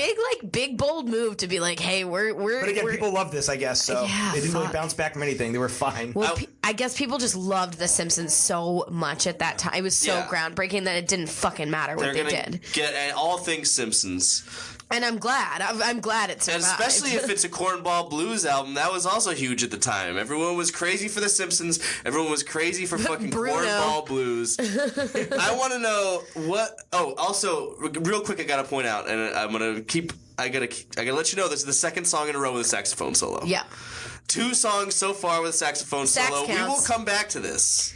big bold move to be like, hey, we're. But again, people love this, I guess. So they didn't really bounce back from anything. They were fine. Well, I guess people just loved The Simpsons so much at that time. It was so groundbreaking that it didn't fucking matter what they did. Get all things Simpsons. And I'm glad. I'm glad it survived. And especially if it's a Cornball Blues album. That was also huge at the time. Everyone was crazy for The Simpsons. Everyone was crazy for fucking Cornball Blues. I want to know what... Oh, also, real quick, I got to point out, and I'm going to keep... I gotta let you know, this is the second song in a row with a saxophone solo. Yeah. 2 songs so far with a saxophone solo. Counts. We will come back to this.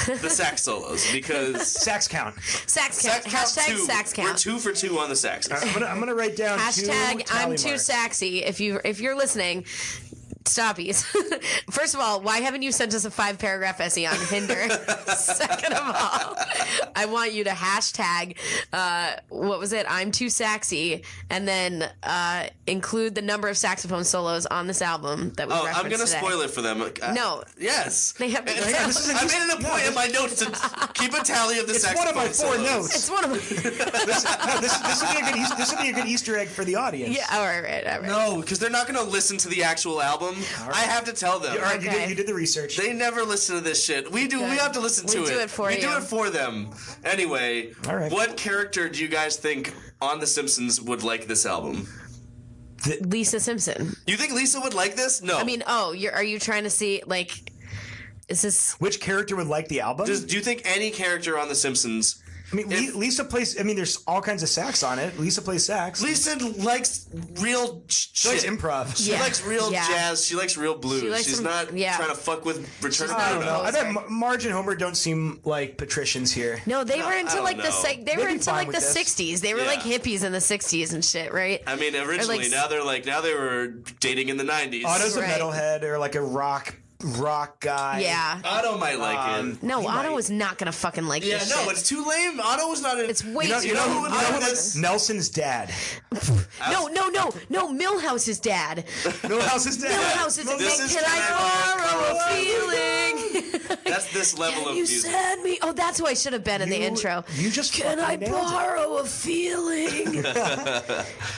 The sax solos, because sax count. Sax count. Hashtag 2. sax count. We're 2 for 2 on the sax. I'm gonna write down hashtag I'm too saxy. If you're listening, stoppies. First of all, why haven't you sent us a 5-paragraph essay on Hinder? Second of all, I want you to hashtag what was it? I'm too saxy, and then include the number of saxophone solos on this album that we referenced I'm gonna today. spoil it for them. No. Yes. They have. I made it a point in my notes to keep a tally of the saxophone solos. It's one of my 4 notes. It's one of my. This would be a good Easter egg for the audience. Yeah. All right. No, because they're not gonna listen to the actual album. Right. I have to tell them. All right, you did the research. They never listen to this shit. We do. Good. We have to listen to it. We do it for you. We do it for them. Anyway, all right. What character do you guys think on The Simpsons would like this album? Lisa Simpson. You think Lisa would like this? No. I mean, are you trying to see like? Is this which character would like the album? Do you think any character on The Simpsons? I mean, Lisa plays. I mean, there's all kinds of sax on it. Lisa plays sax. Lisa likes real shit. She likes improv. She likes real jazz. She likes real blues. She's not trying to fuck with Return of the I don't know. I bet Marge and Homer don't seem like patricians here. No, they were into like the the this. 60s. They were like hippies in the 60s and shit, right? I mean, originally, now they were dating in the 90s. Otto's a metalhead or like a rock guy. Yeah. Otto might like it. No, Otto is not gonna fucking like this shit. It's too lame. Otto was not. It's way too. You know who would like this? Nelson's dad. No, Milhouse's dad. Milhouse's dad. Milhouse's dad. Can I borrow a feeling? That's this level of music. You send me. Oh, that's who I should have been in the intro. You just can I borrow a feeling?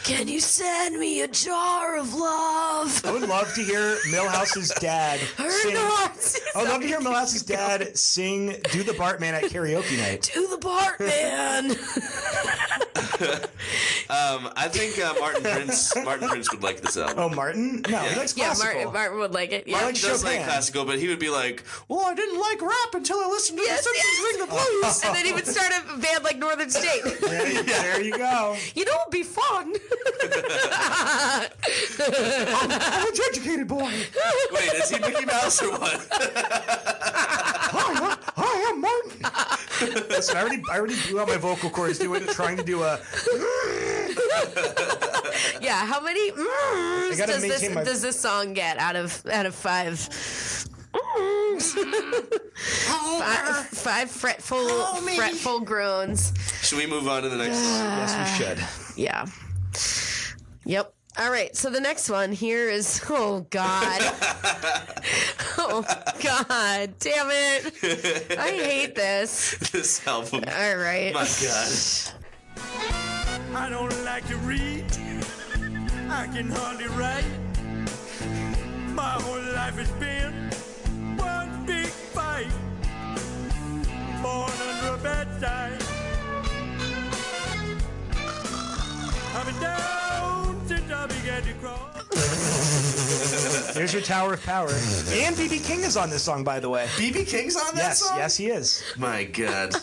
Can you send me a jar of love? I would love to hear Milhouse's dad sing. I would love to hear Milhouse's dad sing "Do the Bartman" at karaoke night. Do the Bartman. I think Martin Prince would like this album. Oh, Martin? No, he likes classical. Yeah, Martin would like it. Yeah. Martin does like classical, but he would be like, "Well, I didn't like rap until I listened to the Simpsons Ring the Blues," and then he would start a band like Northern State. There you go. You know, it'd be fun. I'm an educated boy. Wait, is he Mickey Mouse or what? Hi, I'm Martin. Listen, I already blew out my vocal cords trying to do a. Yeah, how many does this song get out of 5? 5 fretful groans. Should we move on to the next song? Yes, we should. Yeah. Yep. All right, so the next one here is, oh, God. Oh, God. Damn it. I hate this. This album. All right. My God. I don't like to read. I can hardly write. My whole life has been one big fight. Born under a bad sign. I've been down since I began to crawl. There's your Tower of Power. And B.B. King is on this song, by the way. B.B. King's on that song? Yes, he is. My God.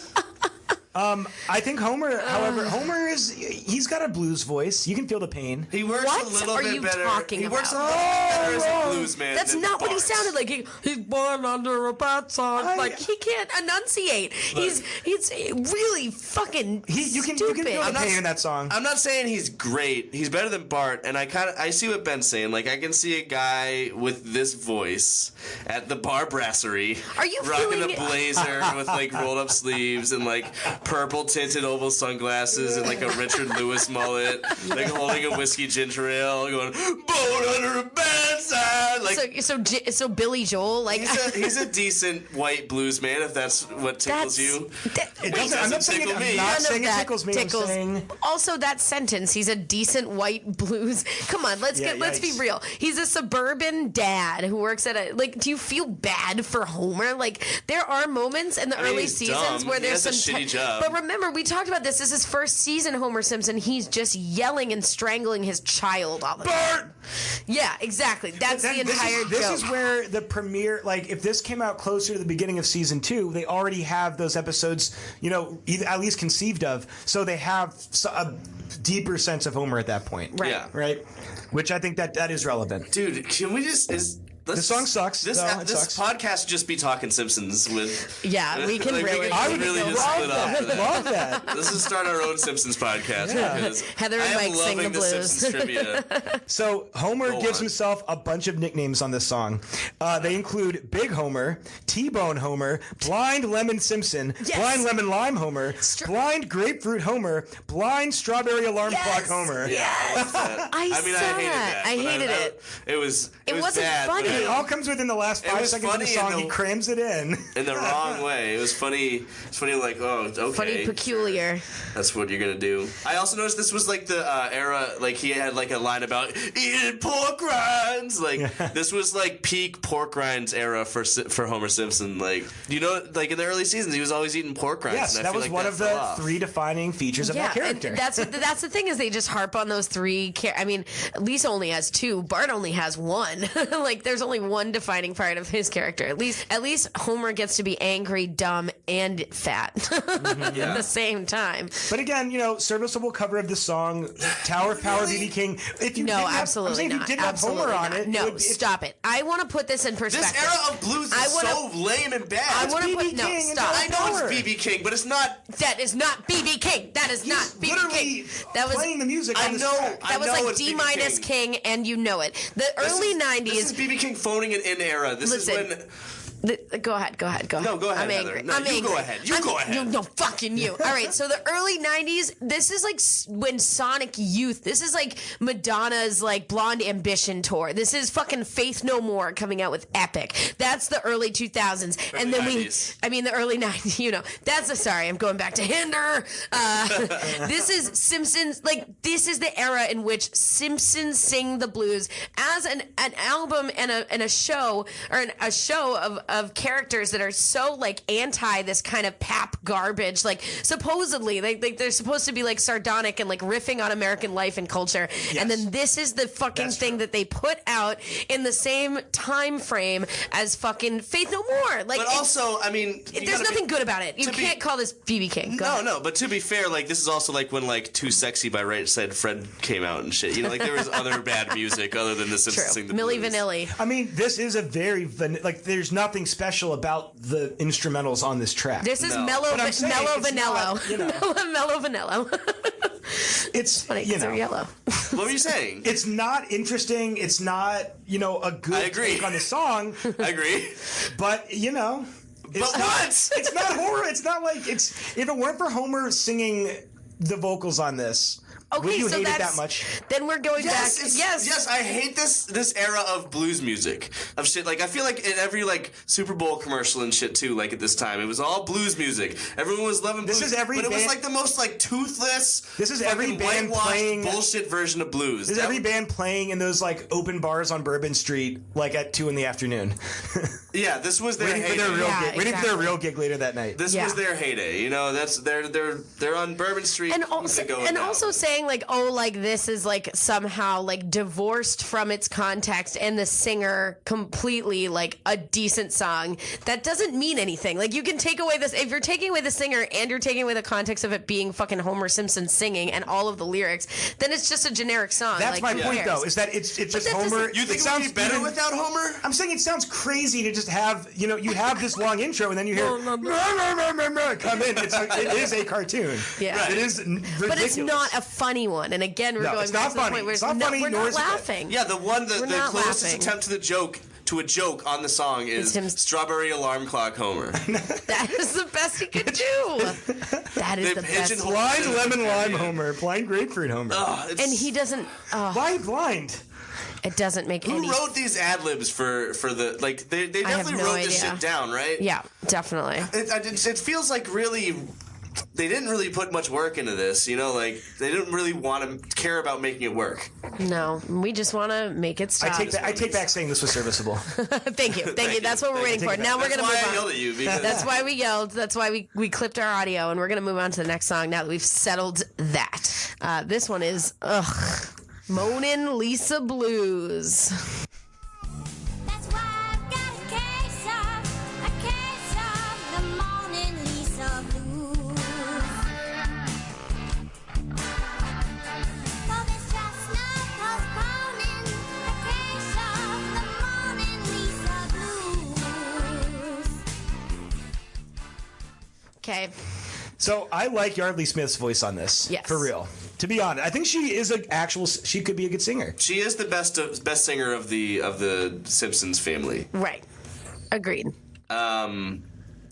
I think Homer, however, he's got a blues voice. You can feel the pain. He works What a little are bit you better. talking He works a about? little better as a blues man. That's than not what he Bart. sounded like. He's born under a bad sign. Like, he can't enunciate. He's really fucking You can stupid. feel the not- pain in that song. I'm not saying he's great. He's better than Bart, and I see what Ben's saying. Like, I can see a guy with this voice at the bar brasserie, Are you rocking feeling- a blazer with like rolled up sleeves and like purple tinted oval sunglasses and like a Richard Lewis mullet, like holding a whiskey ginger ale, going "Born under a bad sign." Like, so Billy Joel, like he's a decent white blues man, if that's what tickles you. It doesn't, I'm not saying tickle me. I'm not None of saying it that tickles me. I'm saying Also, that sentence, he's a decent white blues. Come on, let's be yikes. real. He's a suburban dad who works at a, like, do you feel bad for Homer? Like, there are moments in the early he's seasons dumb. where He there's has a some shitty job. But remember, we talked about this. This is his first season, Homer Simpson. He's just yelling and strangling his child all the time. Yeah, exactly. That's the entire This joke. is where the premiere, like, if this came out closer to the beginning of season 2, they already have those episodes, at least conceived of. So they have a deeper sense of Homer at that point. Right. Yeah. Right? Which I think that is relevant. Dude, can we just The song sucks. This though. It this sucks. podcast just be talking Simpsons with. Yeah, we can like, really. I would we can really go just right split there. off. For that. Love that. This is start our own Simpsons podcast because Heather and I am Mike sing loving the blues. Simpsons trivia. So Homer Go gives on. himself a bunch of nicknames on this song. They include Big Homer, T-Bone Homer, Blind Lemon Simpson, Yes. Blind Lemon Lime Homer, Blind Grapefruit Homer, Blind Strawberry Alarm Clock Homer. I I mean, saw I hated that. that. I but hated it. It was wasn't bad, but funny. It all comes within the last 5 was seconds of the funny in song. the- He crams it in. in the wrong way. It was funny. It's funny, like, oh, okay. Funny, peculiar. That's what you're gonna do. I also noticed this was like the era, like he had like a line about eating pork rinds. Like this was like peak pork rinds era for Homer Simpson. Like like in the early seasons, he was always eating pork rinds. Yes, and I that feel was like one that of fell the off. 3 defining features of that character. And that's the thing is they just harp on those 3. I mean, Lisa only has 2. Bart only has 1. Like there's only one defining part of his character. At least Homer gets to be angry, dumb, and fat at the same time. But again, serviceable cover of the song, Tower of Power, B.B. King. If you No, didn't have, absolutely I'm saying not. if you didn't have Absolutely Homer on not. it, No, it would, stop it. I want to put this in perspective. This era of blues is so lame and bad. I want to B.B. put no. King and Stop. I know Power. it's BB King, but it's not. That is not B.B. King. That is not B.B. literally King. That was playing the music on this track. that was I know like it's D BB minus King. King, and you know it. The early '90s. This is BB King phoning it in era. This Listen. is when. Go ahead. No, go ahead, I'm angry. Heather. No, I'm you angry. go ahead. You go ahead. No, fucking you. All right. So the early '90s. This is like when Sonic Youth. This is like Madonna's like Blonde Ambition tour. This is fucking Faith No More coming out with Epic. That's the early 2000s. And then 90s. the early '90s. Sorry, I'm going back to Hinder. This is Simpsons. Like this is the era in which Simpsons sing the blues as an album and a show or a show of characters that are so like anti this kind of pap garbage. Like supposedly like they're supposed to be like sardonic and like riffing on American life and culture. And then this is the fucking thing that they put out in the same time frame as fucking Faith No More. Like But also, I mean, there's nothing good about it. You can't call this BB King. Go ahead. No, but to be fair, like this is also like when like Too Sexy by Right Said Fred came out and shit. Like there was other bad music other than the Simpsons True. sing the Milli blues. Vanilli. I mean, this is a very there's nothing special about the instrumentals on this track. This is No. mellow, But I'm saying mellow it's vanilla. not, Mellow vanilla. it's Funny because they're yellow. What were you saying? It's not interesting. It's not a good I agree. take on the song. I agree. But it's But not, what? It's not horror. It's not like if it weren't for Homer singing the vocals on this, Okay, Would you so hate it that's that much? Then we're going back. Yes, I hate this era of blues music of shit. Like I feel like in every like Super Bowl commercial and shit too. Like at this time, it was all blues music. Everyone was loving blues. This is every but it was band- like the most like toothless. This is every band whitewashed playing bullshit version of blues. This is every band playing in those like open bars on Bourbon Street, like at 2 p.m. Yeah, this was their waiting heyday. for their real Yeah, gig. Waiting for their exactly. real gig later that night. This was their heyday. You know, that's they're on Bourbon Street And also saying like, oh, like this is like somehow like divorced from its context and the singer completely like a decent song. That doesn't mean anything. Like you can take away this if you're taking away the singer and you're taking away the context of it being fucking Homer Simpson singing and all of the lyrics, then it's just a generic song. That's like, my who point, cares? though, is that it's just that Homer. doesn't- You think it it would sounds be better even- without Homer? I'm saying it sounds crazy to just have, you have this long intro and then you hear come in. It is a cartoon. Yeah. It is ridiculous. But it's not a funny one. And again, we're No, going it's back not to the funny. point where It's not funny, we're nor not is it good. laughing. Yeah, the We're the not closest laughing. attempt to a joke on the song is him- Strawberry Alarm Clock Homer. That is the best he could do. That is They the best. pigeonholed blind it. lemon lime Homer, blind grapefruit Homer. And he doesn't. Why blind? It doesn't make Who any. wrote these ad libs for the like? They I have definitely no wrote this idea. shit down, right? Yeah, definitely. It feels like really. They didn't really put much work into this, like they didn't really want to care about making it work. No, we just want to make it stop. I take back saying this was serviceable. Thank you. That's what we're waiting for. Now we're That's gonna why move I on. yelled at you because That's why we yelled. That's why we clipped our audio, and we're gonna move on to the next song now that we've settled that. This one is Moanin' Lisa Blues. That's why I've got a case of the Mona Lisa blues. For there's just no postponing a case of the Mona Lisa blues. Okay. So I like Yardley Smith's voice on this. Yes. For real. To be honest, I think she is she could be a good singer. she is the best singer of the Simpsons family. Right. Agreed.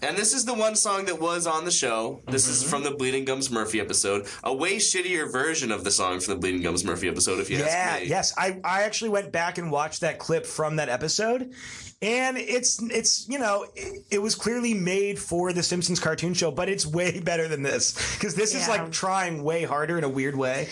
And this is the one song that was on the show. This is from the Bleeding Gums Murphy episode. A way shittier version of the song from the Bleeding Gums Murphy episode, if you ask me. Yes. I actually went back and watched that clip from that episode. And it's it was clearly made for the Simpsons cartoon show, but it's way better than this. Because this is like trying way harder in a weird way.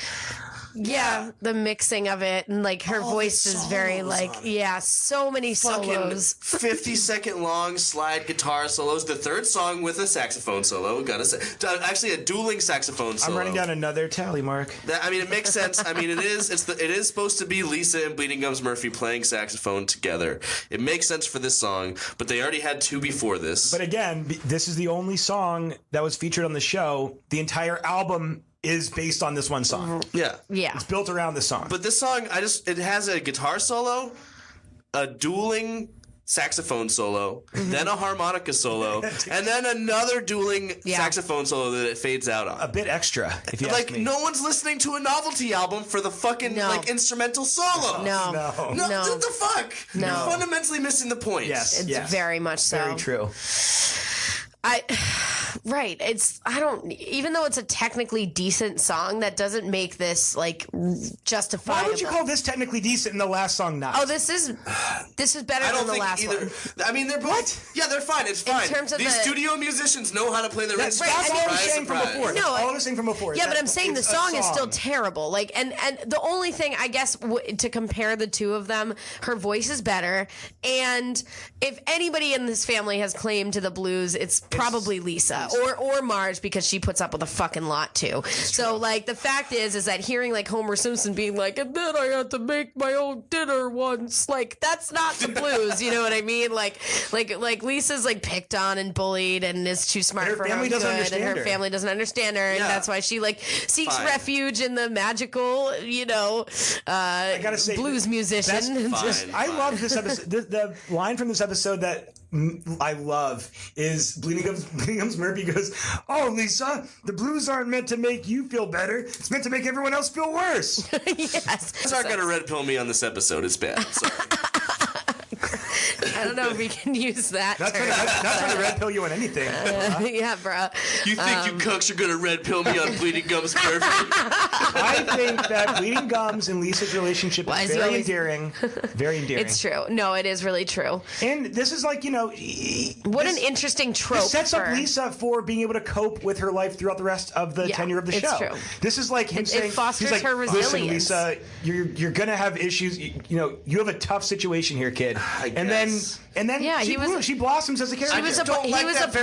Yeah, the mixing of it and like her voice is very like so many solos. 50-second long slide guitar solos. The third song with a saxophone solo. Gotta say, actually a dueling saxophone solo. I'm running down another tally mark. It makes sense. I mean, it is supposed to be Lisa and Bleeding Gums Murphy playing saxophone together. It makes sense for this song, but they already had two before this. But again, this is the only song that was featured on the show. The entire album is based on this one song. Yeah. It's built around this song. But this song, it has a guitar solo, a dueling saxophone solo, then a harmonica solo, and then another dueling saxophone solo that it fades out on. A bit extra, if you ask me. No one's listening to a novelty album for the fucking instrumental solo. No. What the fuck? No. You're fundamentally missing the point. Yes. It's very much so. Very true. Even though it's a technically decent song, that doesn't make this like justifiable. Why would you call this technically decent and the last song not? Oh, this is better I don't than the think last either. one. I mean, they're both. What? Yeah, they're fine. It's fine. terms of These the- studio musicians know how to play their That's instruments. all I was Surprise, saying from surprise. before. That's No, all I was saying from before. Yeah, but I'm saying the It's a song is still terrible. Like, and the only thing I guess to compare the two of them, her voice is better. And if anybody in this family has claim to the blues, it's probably Lisa or Marge, because she puts up with a fucking lot too. So like the fact is that hearing like Homer Simpson being like, and then I had to make my own dinner once, like that's not the blues. You know what I mean? Like Lisa's like picked on and bullied and is too smart her for her family own doesn't good, understand and her her. family doesn't understand her, and Yeah. that's why she like seeks Fine. refuge in the magical, I gotta say, blues musician. Fine. I love this episode. The line from this episode that I love is Bleeding Gums Murphy goes, "Oh, Lisa, the blues aren't meant to make you feel better. It's meant to make everyone else feel worse." Yes. Guys aren't gonna red pill me on this episode. It's bad. Sorry. I don't know if we can use that. Not trying to red pill you on anything. Yeah, bro. You think you cooks are gonna red pill me on Bleeding Gums Murphy? I think that Bleeding Gums and Lisa's relationship is very endearing. Very endearing. It's true. No, it is really true. And this is like, what an interesting trope. This sets up Lisa for being able to cope with her life throughout the rest of the tenure of the show. It's true. This is like him saying, it fosters he's like, her resilience. Listen, Lisa, you're gonna have issues. You have a tough situation here, kid. And then Yeah, she blossoms as a character. He was a Positive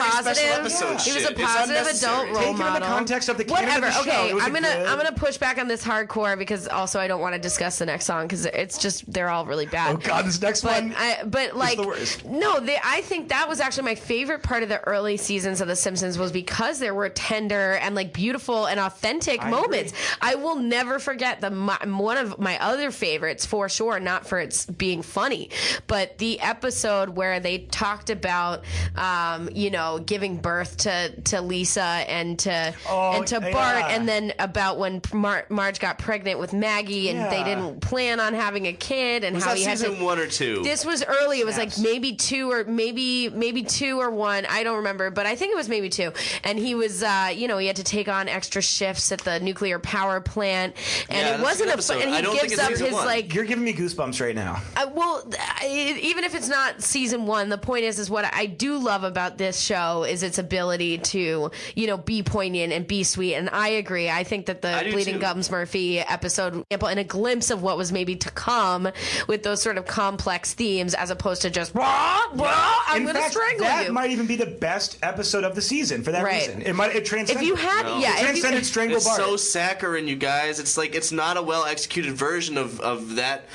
adult role Taken model. in the context of the canon Whatever. of the show. Okay, I'm gonna push back on this hardcore because also I don't want to discuss the next song because it's just they're all really bad. Oh God, this next one. But like, the worst. no, I think that was actually my favorite part of the early seasons of The Simpsons was because there were tender and like beautiful and authentic moments. Agree. I will never forget one of my other favorites for sure, not for its being funny, but the episode where they talked about, giving birth to Lisa and to Bart, and then about when Marge got pregnant with Maggie and they didn't plan on having a kid, and was how that he had season 1 or 2? This was early. It was like maybe 2 or maybe 2 or 1. I don't remember, but I think it was maybe 2. And he was, he had to take on extra shifts at the nuclear power plant, and it wasn't and he gives up his like. You're giving me goosebumps right now. Even if it's not season 1, the point is what I do love about this show is its ability to, be poignant and be sweet. And I agree. I think that the Bleeding Gums Murphy episode, and a glimpse of what was maybe to come with those sort of complex themes, as opposed to just I'm going to strangle that you. Might even be the best episode of the season for that reason. It transcended. If you had, it transcended Strangle It's Bart. so saccharine, you guys. It's like it's not a well executed version of that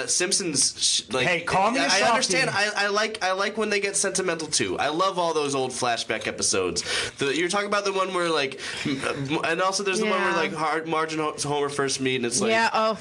Simpsons. Hey, call me a I softie. understand. I like when they get sentimental too. I love all those old flashback episodes. You're talking about the one where like, and also there's the one where like Marge and Homer first meet, and it's like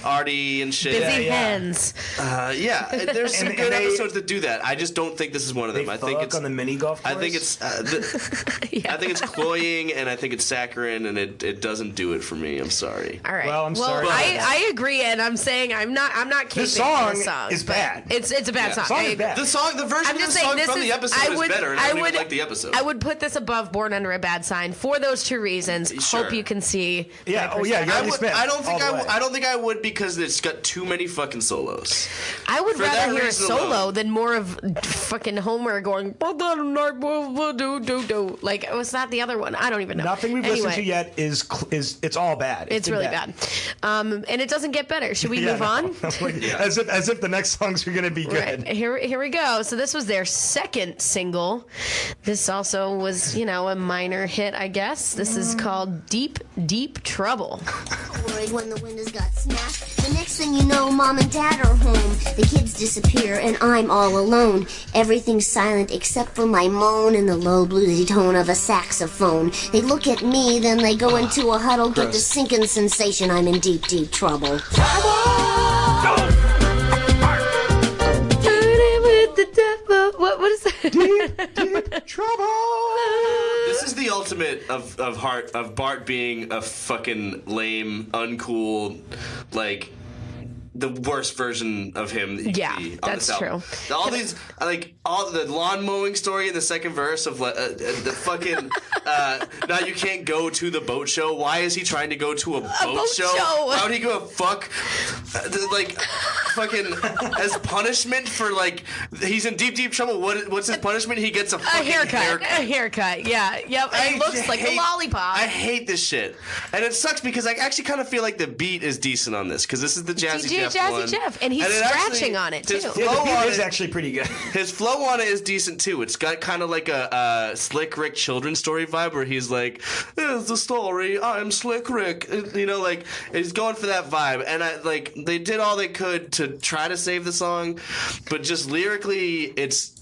Artie and shit. Busy hens. There's some good episodes that do that. I just don't think this is one of them. They I think it's on the mini golf course. I think it's I think it's cloying, and I think it's saccharine, and it doesn't do it for me. I'm sorry. All right. Well, I'm sorry. I agree, and I'm saying I'm not caping the song is bad. It's a bad song. Song is bad. The version of the song from the episode is better, and I don't even like the episode. I would put this above Born Under a Bad Sign for those 2 reasons. Sure. Hope you can see. Yeah. Oh yeah. I don't think I would because it's got too many fucking solos. I would rather hear a solo alone. than more of fucking Homer going like was that the other one? I don't even know. Nothing we've listened to yet is it's all bad. It's really bad. And it doesn't get better. Should we move on? As if the next songs are going to be good. Right. Here we go. So this was their second single. This also was, a minor hit, I guess. This is called Deep, Deep Trouble. Worried when the windows got smashed. The next thing you know, Mom and Dad are home. The kids disappear and I'm all alone. Everything's silent except for my moan and the low bluesy tone of a saxophone. They look at me, then they go into a huddle, get the sinking sensation I'm in deep, deep trouble. What is that? Deep trouble. This is the ultimate of Bart being a fucking lame, uncool, like the worst version of him. Yeah, that's true. All the lawn mowing story in the second verse of the fucking now you can't go to the boat show. Why is he trying to go to a boat show? Why would he go fuck fucking as punishment for he's in deep trouble? What's his punishment? He gets a haircut. A haircut. Yeah. Yep. It looks like a lollipop. I hate this shit, and it sucks because I actually kind of feel like the beat is decent on this because this is the Jazzy Jeff, and he's scratching on it too. The beat is actually pretty good. His flow on it is decent too. It's got kind of like a Slick Rick children's story vibe where he's like, "Here's the story. I'm Slick Rick." He's going for that vibe, and they did all they could to try to save the song, but just lyrically, it's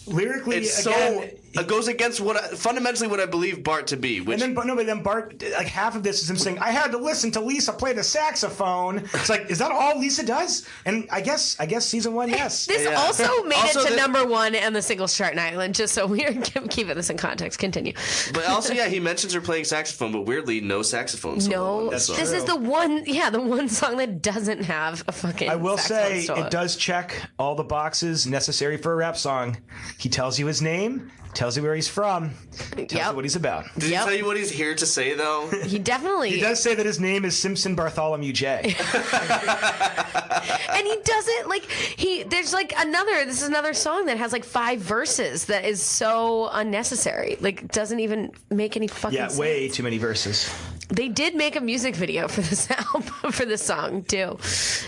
again, goes against fundamentally what I believe Bart to be. Which, but then Bart, like half of this is him saying, "I had to listen to Lisa play the saxophone." It's like, is that all Lisa does? And I guess season 1, yes. This also made it to number 1 on the singles chart in Ireland. Just so we're keeping this in context. Continue. But also, he mentions her playing saxophone, but weirdly, no saxophone solo. No, this is the one song that doesn't have a fucking. I will say solo. it does check all the boxes necessary for a rap song. He tells you his name. Tells you where he's from. Tells you what he's about. Did he tell you what he's here to say, though? He definitely... He does say that his name is Simpson Bartholomew J. And he doesn't, there's this is another song that has 5 verses that is so unnecessary. Doesn't even make any fucking sense. Yeah, way too many verses. They did make a music video for this album, for this song, too.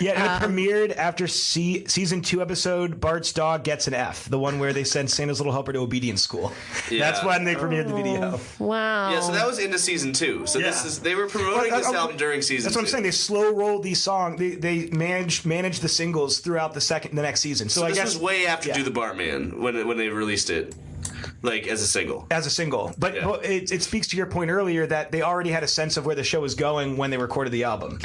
Yeah, and it premiered after season 2 episode, Bart's Dog Gets an F, the one where they send Santa's Little Helper to obedience school. Yeah. That's when they premiered the video. Wow. Yeah, so that was into season 2. So they were promoting this album during season 2. That's what I'm saying. They slow rolled these songs. They managed the singles throughout the next season. So I guess was way after Do the Barman when they released it. As a single. As a single. But it speaks to your point earlier that they already had a sense of where the show was going when they recorded the album.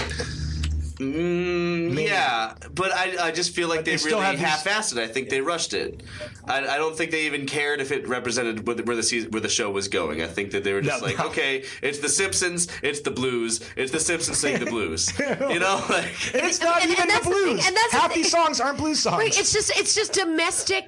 Yeah, but I just feel like they really half-assed it. I think they rushed it. I don't think they even cared if it represented where the show was going. I think that they were just okay, it's the Simpsons, it's the blues, it's the Simpsons sing the blues. You know, it's not even the blues. And that's half these songs aren't blues songs. Right, it's just domestic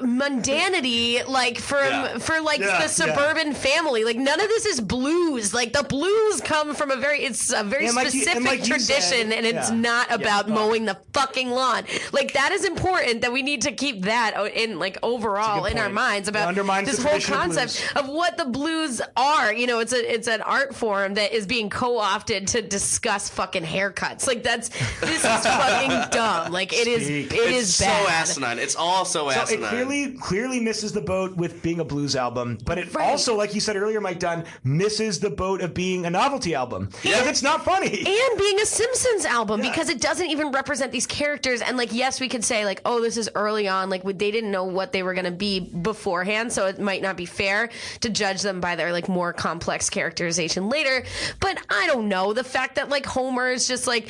mundanity for the suburban family. None of this is blues. The blues come from a very specific tradition. And it's not about mowing the fucking lawn. That is important that we need to keep that in overall in our minds about this whole concept of what the blues are. It's an art form that is being co-opted to discuss fucking haircuts. This is fucking dumb. It is bad. So asinine. It's all so asinine. It clearly misses the boat with being a blues album, but it also, like you said earlier, Mike Dunn, misses the boat of being a novelty album. Yeah, it's not funny. And being a Simpsons album because it doesn't even represent these characters. And yes, we could say this is early on. They didn't know what they were going to be beforehand, so it might not be fair to judge them by their more complex characterization later. But I don't know, the fact that Homer is just what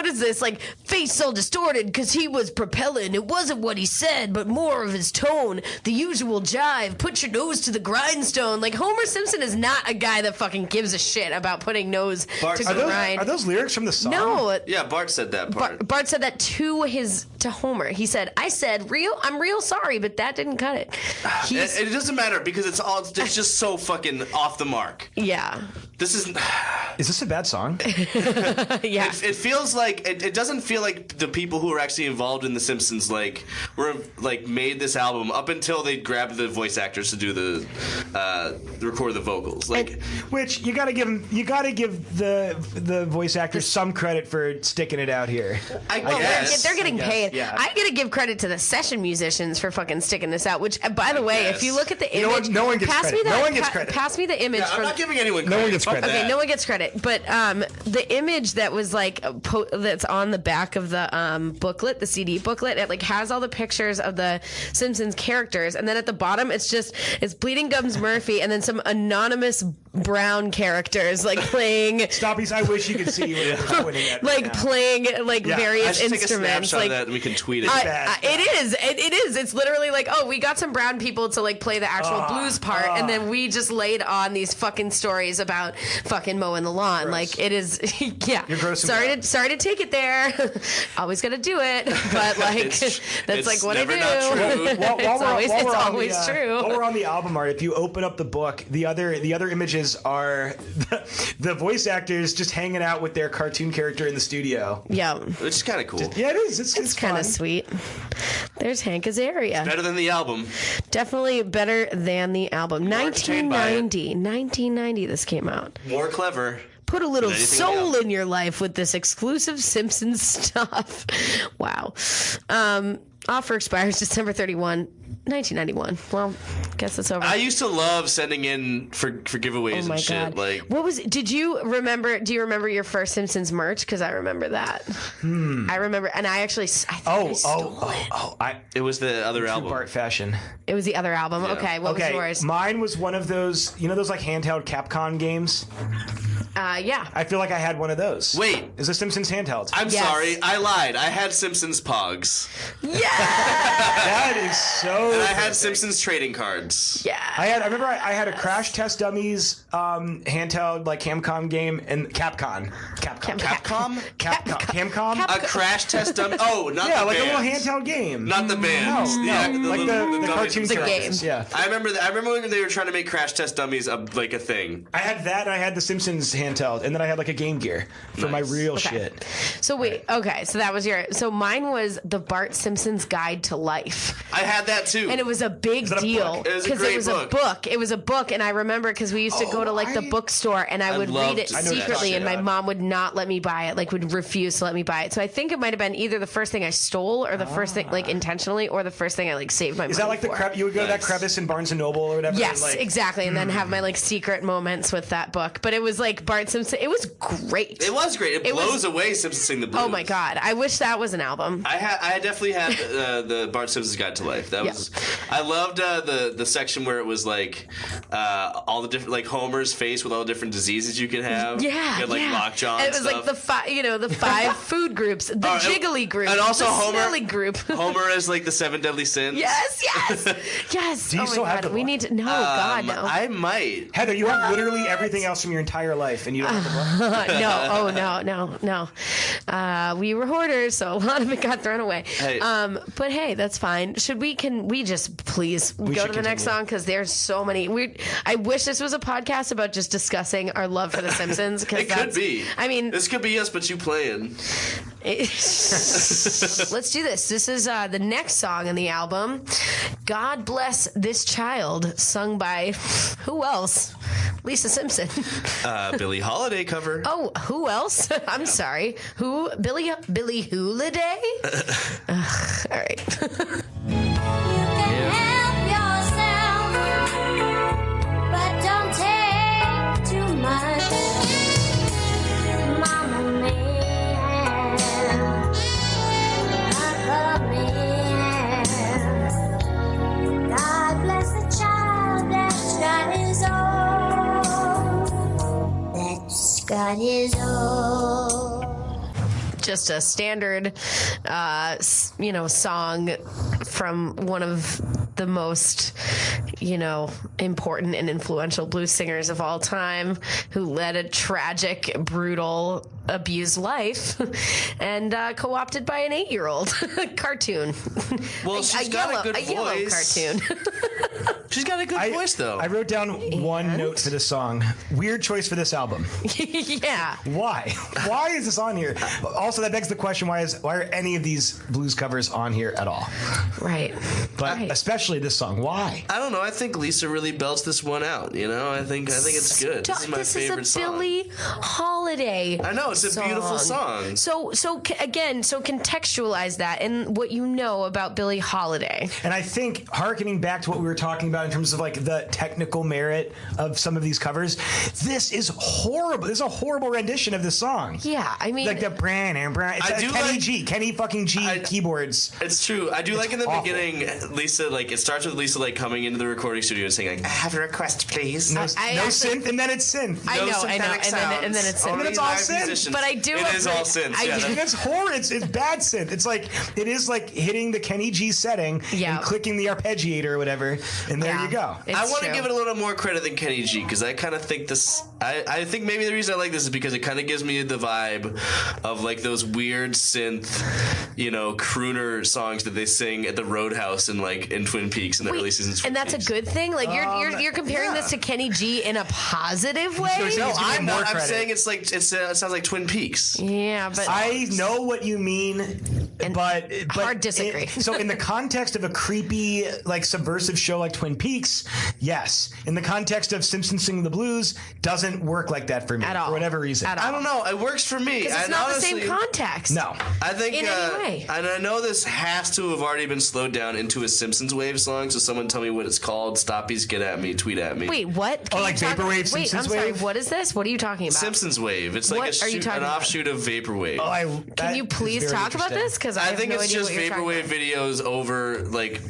is this, face so distorted because he was propelling. It wasn't what he said, but more of his tone. The usual jive. Put your nose to the grindstone. Homer Simpson is not a guy that fucking gives a shit about putting nose to the grind. Are those lyrics from the song? No. Yeah, Bart said that part. Bart said that to Homer. He said, I'm real sorry, but that didn't cut it. It doesn't matter because it's just so fucking off the mark. Yeah. Is this a bad song? Yeah. It feels like it doesn't feel like the people who were actually involved in The Simpsons were made this album up until they grabbed the voice actors to do record the vocals. Which you gotta give the voice actors some credit for sticking it out here. I guess. They're getting paid. Yeah. I gotta give credit to the session musicians for fucking sticking this out. Which, by the way, if you look at the image, no one gets credit. No one gets credit. Pass me the image. Yeah, I'm not giving anyone credit. No one gets credit. Okay, no one gets credit. But the image that was that's on the back of the booklet, the CD booklet, it has all the pictures of the Simpsons characters, and then at the bottom it's Bleeding Gums Murphy, and then some anonymous brown characters playing. Stoppies, I wish you could see what you're pointing at. Playing various instruments. Take a snapshot of that and we can tweet it. It is. It's literally we got some brown people to play the actual blues part, and then we just laid on these fucking stories about fucking mowing the lawn. Gross. It is. Yeah. You're gross. Sorry to take it there. Always gotta do it, but that's what I do. It's always true. While we're on the album art, if you open up the book, the other images are the voice actors just hanging out with their cartoon character in the studio. Yeah. Which is kind of cool. Yeah, it is. It's kind of sweet. There's Hank Azaria. Better than the album. Definitely better than the album. 1990 this came out. More clever. Put a little soul in your life with this exclusive Simpsons stuff. Wow. Offer expires December 31. 1991. Well, guess it's over. I used to love sending in for giveaways and shit. Like, what was? Do you remember your first Simpsons merch? Because I remember that. I remember, and I actually. I stole it. It was the other album. Bart fashion. It was the other album. Yeah. Okay, what was yours? Mine was one of those. You know those like handheld Capcom games. Yeah. I feel like I had one of those. Wait. Is a Simpsons handheld. I'm sorry. I lied. I had Simpsons Pogs. Yeah! That is so And I had Simpsons trading cards. Yeah. I remember I had a Crash Test Dummies handheld like Capcom game and Capcom. A Crash Test Dummy. Oh, not the like bands. a little handheld game. Not the bands. No. Like the cartoon characters. Game. Yeah. I remember when they were trying to make Crash Test Dummies a thing. I had that. And I had the Simpsons handheld, and then I had like a Game Gear for my real shit. So wait, okay, so that was so mine was the Bart Simpson's Guide to Life. I had that too. And it was a big deal because it was a book. It was a book, and I remember because we used to go to like the bookstore, and I would read it secretly, and my mom would not let me buy it, like would refuse to let me buy it. So I think it might have been either the first thing I stole, or the first thing like intentionally, or the first thing I like saved my money. Is that like for. you would go to that crevice in Barnes and Noble or whatever? Yes, exactly, and then have my like secret moments with that book. But it was like Bart Simpson. It was great. It was great. It blows away Simpsons Sing the Blues. Oh my god! I wish that was an album. I definitely had the Bart Simpson's Guide to Life. That was. I loved the section where it was like all the different like Homer's face with all the different diseases you could have. Yeah, you had, like lockjaw. And it was stuff. like the five food groups, the jiggly group, and also the Homer smelly group. Homer is like the 7 deadly sins. Yes. Do you still have the We book? need to. No, God, no. I might. Heather, you have literally everything else from your entire life, and you don't have the book. No. We were hoarders, so a lot of it got thrown away. Hey. But hey, that's fine. Can we just please go to the next song? Because there's so many. I wish this was a podcast about just discussing our love for The Simpsons. It could be. I mean, this could be us, but you playing. Let's do this. This is the next song in the album, God Bless This Child, sung by who else? Lisa Simpson. Billie Holiday cover. Oh, who else? I'm sorry. Who? Billie Holiday? All right. You can help yourself, but don't take too much. Mama may have, Papa may have. God bless the child that's got his own. That's got his own. Just a standard, song from one of the most, important and influential blues singers of all time, who led a tragic, brutal, abused life, and co-opted by an 8-year-old cartoon. Well, she's got a good yellow voice. cartoon. She's got a good voice, though. I wrote down one note for this song. Weird choice for this album. Yeah. Why? Why is this on here? Also, that begs the question: why are any of these blues covers on here at all? Right. But especially this song. Why? I don't know. I think Lisa really belts this one out. I think it's good. This is my favorite song. Billie Holiday. I know, it's a beautiful song. So contextualize that and what you know about Billie Holiday. And I think, hearkening back to what we were talking about in terms of like the technical merit of some of these covers, this is horrible. This is a horrible rendition of this song. Yeah, I mean, like the brand and brand. It's Kenny fucking G keyboards. It's true. I do like in the beginning, Lisa, like it starts with Lisa like coming into the recording studio and saying like, "I have a request, please." No synth, and then it's synth. I know, and then it's synth. And then it's all synth. But I do. It is all synth. And it's horrid. It's bad synth. It is like hitting the Kenny G setting and clicking the arpeggiator or whatever, and there you go. I want to give it a little more credit than Kenny G because I kind of think this. I think maybe the reason I like this is because it kind of gives me the vibe of like those weird synth, crooner songs that they sing at the Roadhouse in Twin Peaks in the early seasons. And that's a good thing. Like you're comparing this to Kenny G in a positive way. No, I'm not. I'm saying it's like it sounds like Twin Peaks. Yeah, but I know what you mean, but hard disagree. So in the context of a creepy, like subversive show like Twin Peaks, yes. In the context of Simpsons Sing the Blues, doesn't doesn't work like that for me At all. for whatever reason. At all. I don't know. It works for me. Because it's not the same context. No. I think, in any way. and I know this has to have already been slowed down into a Simpsons Wave song, so someone tell me what it's called. Stoppies, get at me, tweet at me. Wait, what? Can like you talk- Vaporwave, Wait, Simpsons I'm sorry. Wave? What is this? What are you talking about? Simpsons Wave. It's What like are you talking an about? offshoot of Vaporwave. Can you please talk about this? Because I have think no it's idea just what you're talking Vaporwave about. videos over, like,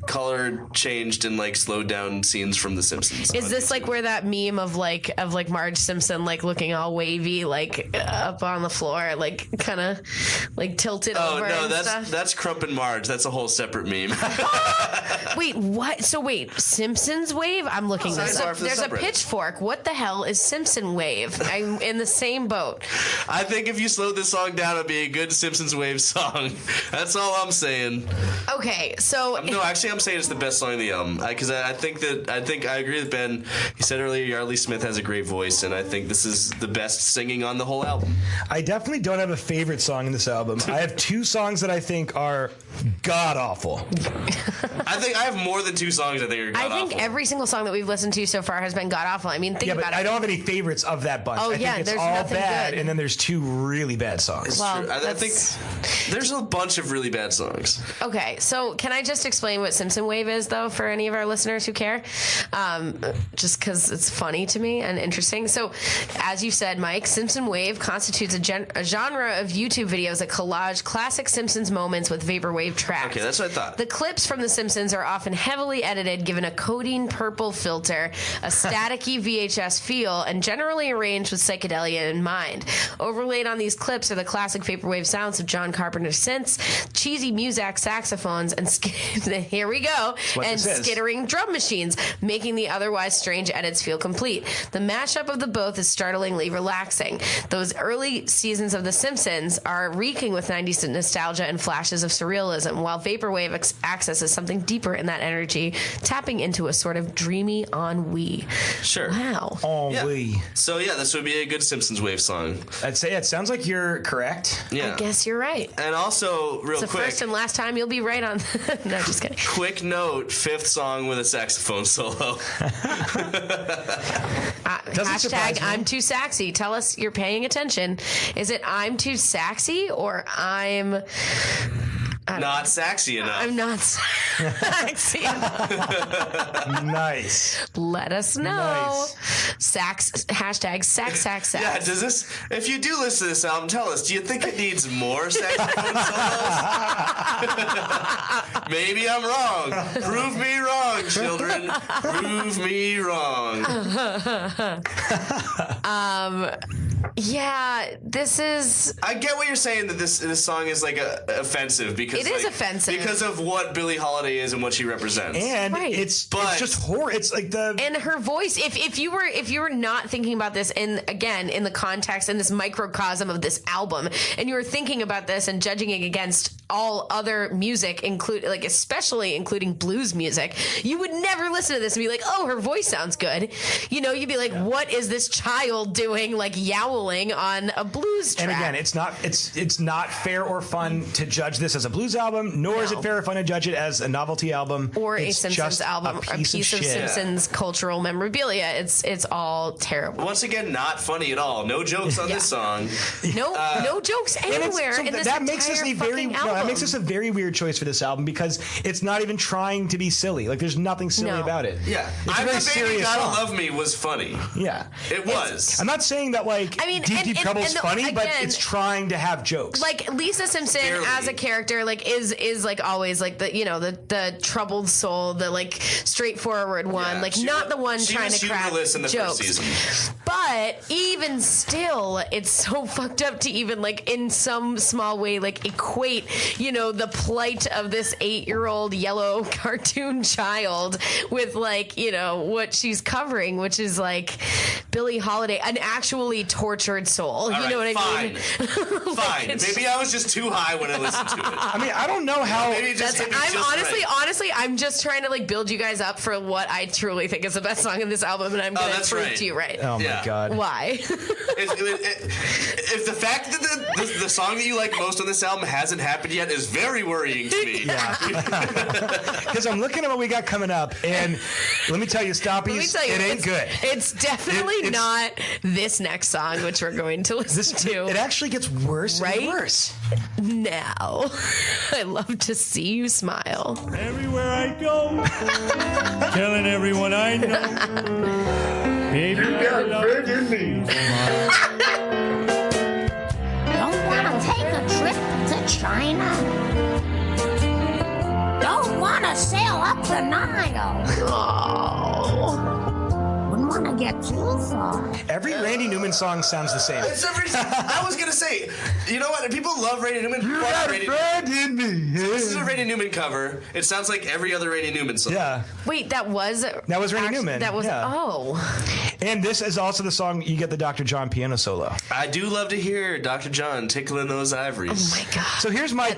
color changed and, like, slowed down scenes from The Simpsons. Is this like where that meme of Marge Simpson like looking all wavy like up on the floor like kind of like tilted Oh, over no, and that's stuff? Crump and Marge. That's a whole separate meme. Wait, what? So wait, Simpsons Wave? I'm looking this Sidebar up. for the There's a subreddit. pitchfork. What the hell is Simpson Wave? I'm in the same boat. I think if you slowed this song down, it'd be a good Simpsons Wave song. That's all I'm saying. Okay, so No, actually, I'm saying it's the best song of the album because I think I agree with Ben. He said earlier, Yardley Smith has a great voice, and I think this is the best singing on the whole album. I definitely don't have a favorite song in this album. I have two songs that I think are god awful. I think I have more than two songs I think are god I think awful. every single song that we've listened to so far has been god awful. I mean, think Yeah, but about I it. don't have any favorites of that bunch. Oh, I think yeah, it's there's all nothing bad, good. and then there's two really bad songs. Well, True. I think there's a bunch of really bad songs. Okay, so can I just explain what Simpson Wave is, though, for any of our listeners who care? Just because it's funny to me and interesting. So, as you said, Mike, Simpson Wave constitutes a genre of YouTube videos that collage classic Simpsons moments with vaporwave tracks. Okay, that's what I thought. The clips from The Simpsons are often heavily edited, given a codeine purple filter, a staticky VHS feel, and generally arranged with psychedelia in mind. Overlaid on these clips are the classic vaporwave sounds of John Carpenter's synths, cheesy Muzak saxophones, and here we go, and skittering drum machines, making the otherwise strange edits feel complete. The mashup of the both is startlingly relaxing. Those early seasons of The Simpsons are reeking with 90s nostalgia and flashes of surrealism, while vaporwave accesses something deeper in that energy, tapping into a sort of dreamy ennui. Sure. Wow. Ennui. So yeah, this would be a good Simpsons Wave song. I'd say it sounds like you're correct. Yeah. I guess you're right. And also, real It's the quick, first and last time you'll be right on. No, just kidding. quick note: 5th song with a saxophone solo. Doesn't surprise Hashtag me. I'm too saxy. Tell us you're paying attention. Is it I'm too saxy or I'm Not saxy enough. I'm not saxy enough? Nice. Let us know. Nice. Hashtag sax. Yeah, does this? If you do listen to this album, tell us. Do you think it needs more saxophone solos? Maybe I'm wrong. Prove me wrong, children. Prove me wrong. Yeah, this is. I get what you're saying that this song is like offensive because It is like, offensive. because of what Billie Holiday is and what she represents. And Right. it's But- just horror. It's like the And her voice, if you were not thinking about this in the context in this microcosm of this album, and you were thinking about this and judging it against all other music, especially including blues music, you would never listen to this and be like, oh, her voice sounds good. You know, you'd be like, what is this child doing, like yowling on a blues track? And again, it's not fair or fun to judge this as a blues album, nor is it fair or fun to judge it as a novelty album or a It's Simpsons just album, a piece of shit. Simpsons cultural memorabilia. It's all terrible. Once again, not funny at all. No jokes on this song. No jokes And it's- anywhere so in this that makes this entire a very fucking no, album. that makes this a very weird choice for this album because it's not even trying to be silly. Like there's nothing silly No. about it. Yeah, It's a I'm very the baby, serious gotta song. love me was funny. Yeah. It was. I'm not saying that like I mean, Deep and- Deep and- Trouble's and the- funny, but again- it's trying to have jokes. Like Lisa Simpson Barely. as a character, like is like always like the troubled soul, the like straightforward one, Yeah, like she not was- the one she trying was to crack humorless in the jokes. first season. But even still, it's so fucked up to even like in some small way like equate, the plight of this 8-year-old yellow cartoon child with like, what she's covering, which is like Billie Holiday, an actually tortured soul. All you know right, what I mean? Fine. it's- Maybe I was just too high when I listened to it. I mean, I don't know how. Maybe it just hit me I'm just honestly, right. I'm just trying to like build you guys up for what I truly think is the best song in this album, and I'm going to that's prove right. to you right. Oh Yeah. my god. Why? If the fact that the song that you like most on this album hasn't happened yet is very worrying to me. Because I'm looking at what we got coming up, and let me tell you, Stoppies, Let me tell you, it ain't good. It's definitely Especially not this next song, which we're going to listen to. It actually gets worse Right? and worse. Now. I love to see you smile. Everywhere I go, telling everyone I know, baby, I love you. Don't wanna take a trip to China. Don't wanna sail up the Nile. Wouldn't wanna get too far. Every Randy Newman song sounds the same. I was gonna say, you know what? People love Randy Newman. This is a Randy Newman cover. It sounds like every other Randy Newman song. Yeah. Wait, that was Randy Newman. That was yeah. And this is also the song you get the Dr. John piano solo. I do love to hear Dr. John tickling those ivories. Oh my god. So here's my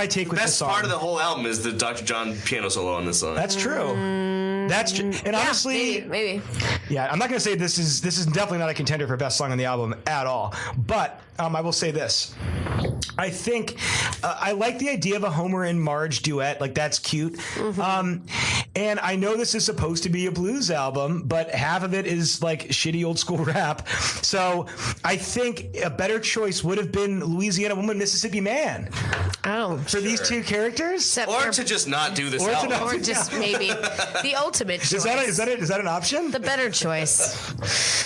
take with this Best song. part of the whole album is the Dr. John piano solo on this song. That's true. That's true. And honestly, maybe. yeah, I'm not going to say this is definitely not a contender for best song on the album at all. But I will say this. I think I like the idea of a Homer and Marge duet. Like, that's cute. Mm-hmm. And I know this is supposed to be a blues album, but half of it is like shitty old school rap. So I think a better choice would have been Louisiana Woman, Mississippi Man. Oh, for these two characters, except or to just not do this album, or just maybe the ultimate choice. Is that an option? The better choice.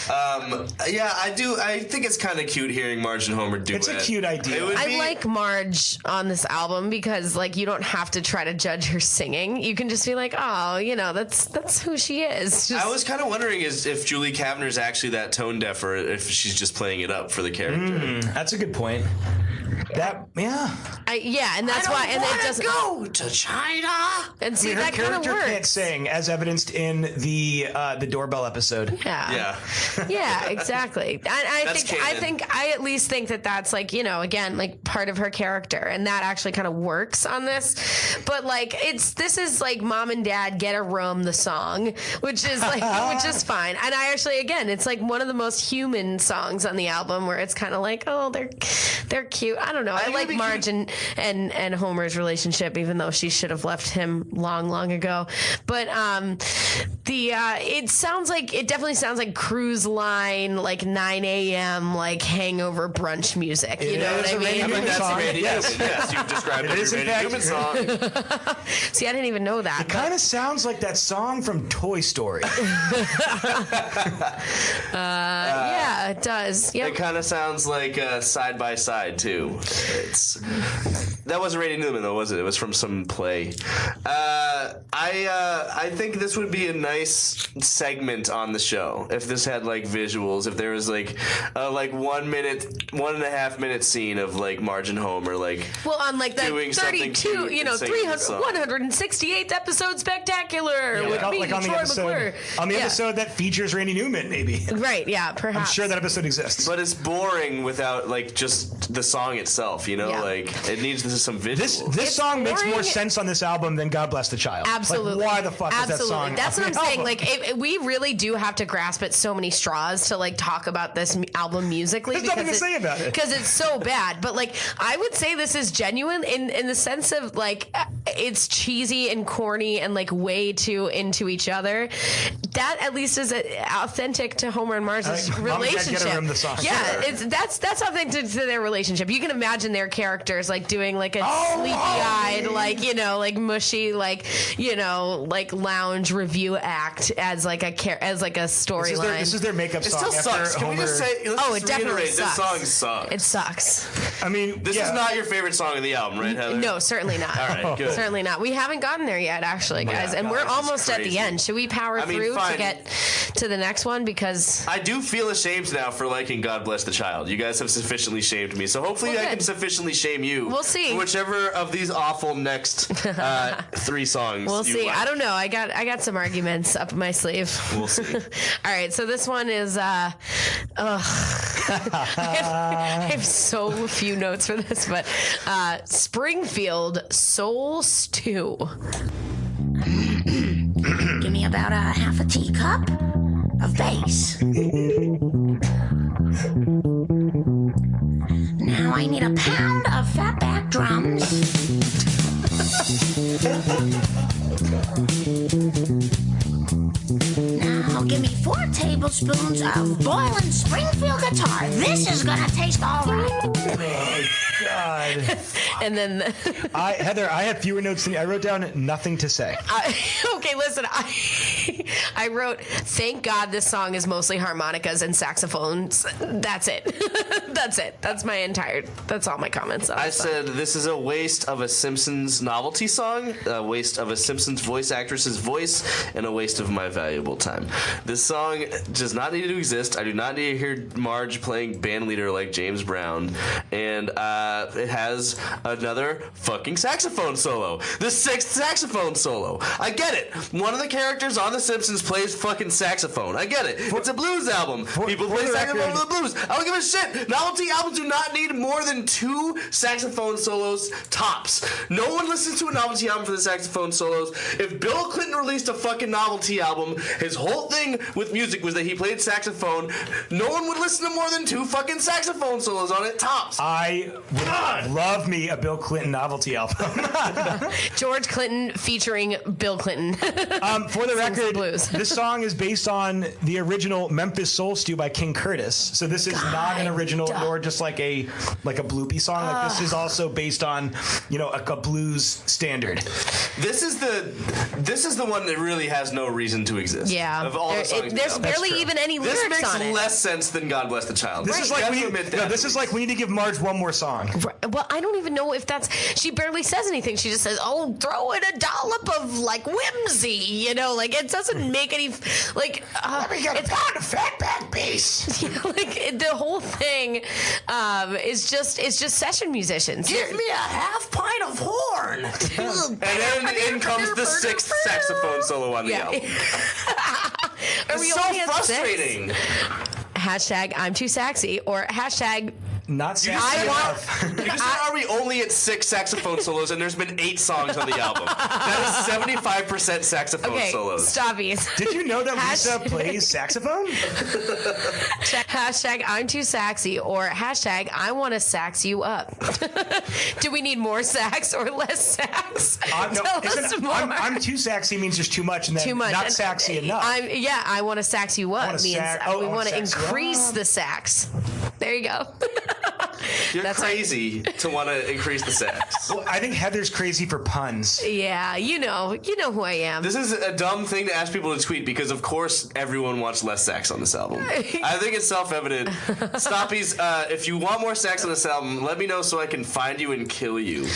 Yeah, I do. I think it's kind of cute hearing Marge and Homer duet. It's a cute idea. I like Marge on this album because, like, you don't have to try to judge her singing. You can just be like, oh, you know, that's who she is. Just... I was kind of wondering if Julie Kavner's actually that tone deaf, or if she's just playing it up for the character. That's a good point. And that's why. And it doesn't go to China. And see, her that kind of character works. can't sing, as evidenced in the doorbell episode. Yeah, exactly. I at least think that that's, like, you know, again, like, part of her character, and that actually kind of works on this. But, like, this is like Mom and Dad Get a Room, the song, which is fine. And I actually, again, it's like one of the most human songs on the album, where it's kind of like, oh, they're cute. I don't know. I like Marge and Homer's relationship, even though she should have left him long ago. But it definitely sounds like cruise line, like 9 a.m. like hangover brunch music. You know what I mean? That's Randy Newman. Yes, you've described it as a Randy Newman song. See, I didn't even know that. It kind of sounds like that song from Toy Story. Yeah, it does. Yep. It kind of sounds like Side by Side too. That wasn't Randy Newman though, was it? It was from some play. I think this would be a nice segment on the show if this had like visuals. If there was like 1.5 minute scene of like Marge and Homer on like the 32, 168th episode spectacular with me, like on Troy McClure. On the episode that features Randy Newman, maybe. Right? Yeah, perhaps. I'm sure that episode exists. But it's boring without like just the song itself. You know, like it needs some visuals. This song makes more sense on this album than God Bless the Child. Absolutely. Like, why the fuck is that song? That's what I'm saying. Like, we really do have to grasp at so many straws to like talk about this album musically. There's nothing to say about it because it's so bad. But like, I would say this is genuine in the sense of like it's cheesy and corny and like way too into each other. That at least is authentic to Homer and Marge's relationship. Yeah, that's authentic to their relationship. You can imagine their characters like doing like a sleepy-eyed, like, you know, like mushy, like, you know, like lounge review act as like a storyline. This is their makeup song. It still sucks. Can we just say? It definitely sucks. This song sucks. It sucks. I mean, this is not your favorite song of the album, right, Heather? No, certainly not. All right, good. Certainly not. We haven't gotten there yet, actually, guys, and we're almost at the end. Should we power through to get to the next one? Because I do feel ashamed now for liking God Bless the Child. You guys have sufficiently shamed me, so hopefully I can sufficiently shame you. We'll see. For whichever of these awful next 3 songs. We'll see. Like. I don't know. I got some arguments up my sleeve. We'll see. All right. So this one is. I have so few notes for this, but Springfield Soul Stew. Give me about a half a teacup of bass. Now I need a pound of fatback drums. Now give me 4 tablespoons tablespoons of boiling Springfield guitar. This is gonna taste all right. Oh, God. And then Heather, I had fewer notes than you. I wrote down nothing to say. okay, listen, I wrote, thank God this song is mostly harmonicas and saxophones. That's it. That's it. That's all my comments on I this song. said this is a waste of a Simpsons novelty song, a waste of a Simpsons voice actress's voice, and a waste of my valuable time. This song does not need to exist. I do not need to hear Marge playing band leader like James Brown, and it has another fucking saxophone solo. The 6th saxophone solo. I get it. One of the characters on The Simpsons plays fucking saxophone. I get it. It's a blues album. People play saxophone for the blues. I don't give a shit. Novelty albums do not need more than 2 saxophone solos tops. No one listens to a novelty album for the saxophone solos. If Bill Clinton released a fucking novelty album, his whole thing with music was that he played saxophone. No one would listen to more than 2 fucking saxophone solos on it tops. I would love me a Bill Clinton novelty album. George Clinton featuring Bill Clinton. For the Sings the record, blues. this song is based on the original Memphis Soul Stew by King Curtis. So this is not an original nor just like a bloopy song. Like this is also based on, a blues standard. This is the one that really has no reason to exist. Yeah. Of all the songs, there's barely even any this lyrics makes on it. less sense than God Bless the Child. This is like we need to give Marge one more song. Well, I don't even know if she barely says anything. She just says, "Oh, throw in a dollop of like whimsy," it doesn't make any Let me get a pound of fatback bass. The whole thing is just session musicians. Give me a half pint of horn. And then in comes the 6th saxophone solo on the album. It's so frustrating. Hashtag I'm too saxy or hashtag Not saxy enough. You can say, are we only at 6 saxophone solos and there's been 8 songs on the album? That is 75% saxophone solos. Stoppies. Did you know that Lisa plays saxophone? Hashtag I'm too saxy or hashtag I want to sax you up. Do we need more sax or less sax? No, Tell us more. I'm too saxy means there's too much, and then not saxy enough. I want to sax you up means we want to increase the sax. There you go. You're crazy to want to increase the sax. Well, I think Heather's crazy for puns. Yeah, you know who I am. This is a dumb thing to ask people to tweet because, of course, everyone wants less sax on this album. I think it's self-evident. Stoppies, if you want more sax on this album, let me know so I can find you and kill you.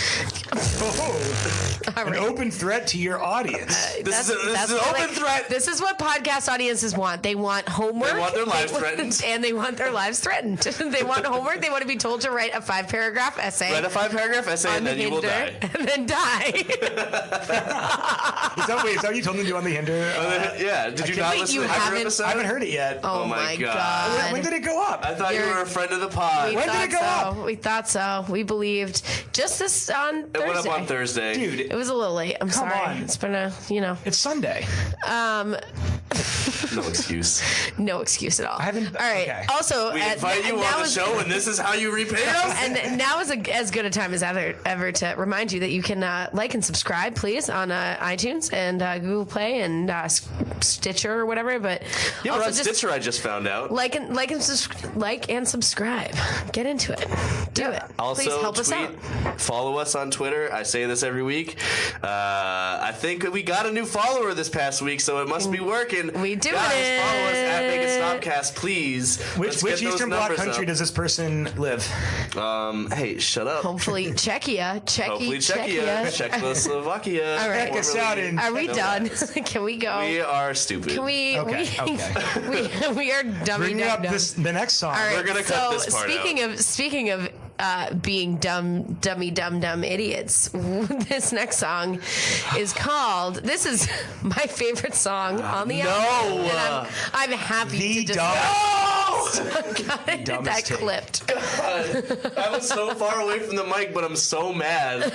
An open threat to your audience. This is an open threat. This is what podcast audiences want. They want homework. They want their lives threatened. And they want their lives threatened. They want homework. They want to be told to write a 5-paragraph essay. Write a 5-paragraph essay and then you will die. And then die. Is that what you told them to do on the Hinder? Yeah. Did you not listen to the Hinder episode? I haven't heard it yet. Oh my God. When did it go up? I thought you were a friend of the pod. When did it go up? We thought so. We believed. Just this on Thursday. It went up on Thursday. Dude. It was a little late. I'm sorry. on. It's been It's Sunday. No excuse. No excuse at all. I haven't. All right. Okay. Also, We invite you on the show, and this is how you repay us. And now is as good a time as ever to remind you that you can like and subscribe, please, on iTunes and Google Play and Stitcher or whatever. But Yeah, we're also on Stitcher, I just found out. like and subscribe. Get into it. Do it. Also, please help us tweet, out. follow us on Twitter. I say this every week. I think we got a new follower this past week, so it must be working. We do Guys, it. follow us at Make It Stopcast, please. Which Eastern Bloc country does this person live? Hey, shut up. Hopefully, Czechia. Hopefully Czechia. Czechoslovakia. All right. Check us out in. Are we done? Can we go? We are stupid. Can we? Okay. We are dummy. Bring me up the next song. All right. We're gonna cut this part out. Speaking of being dumb idiots, this next song is called. This is my favorite song on the album. And I'm happy to Dumbest that take. clipped. I was so far away from the mic, but I'm so mad.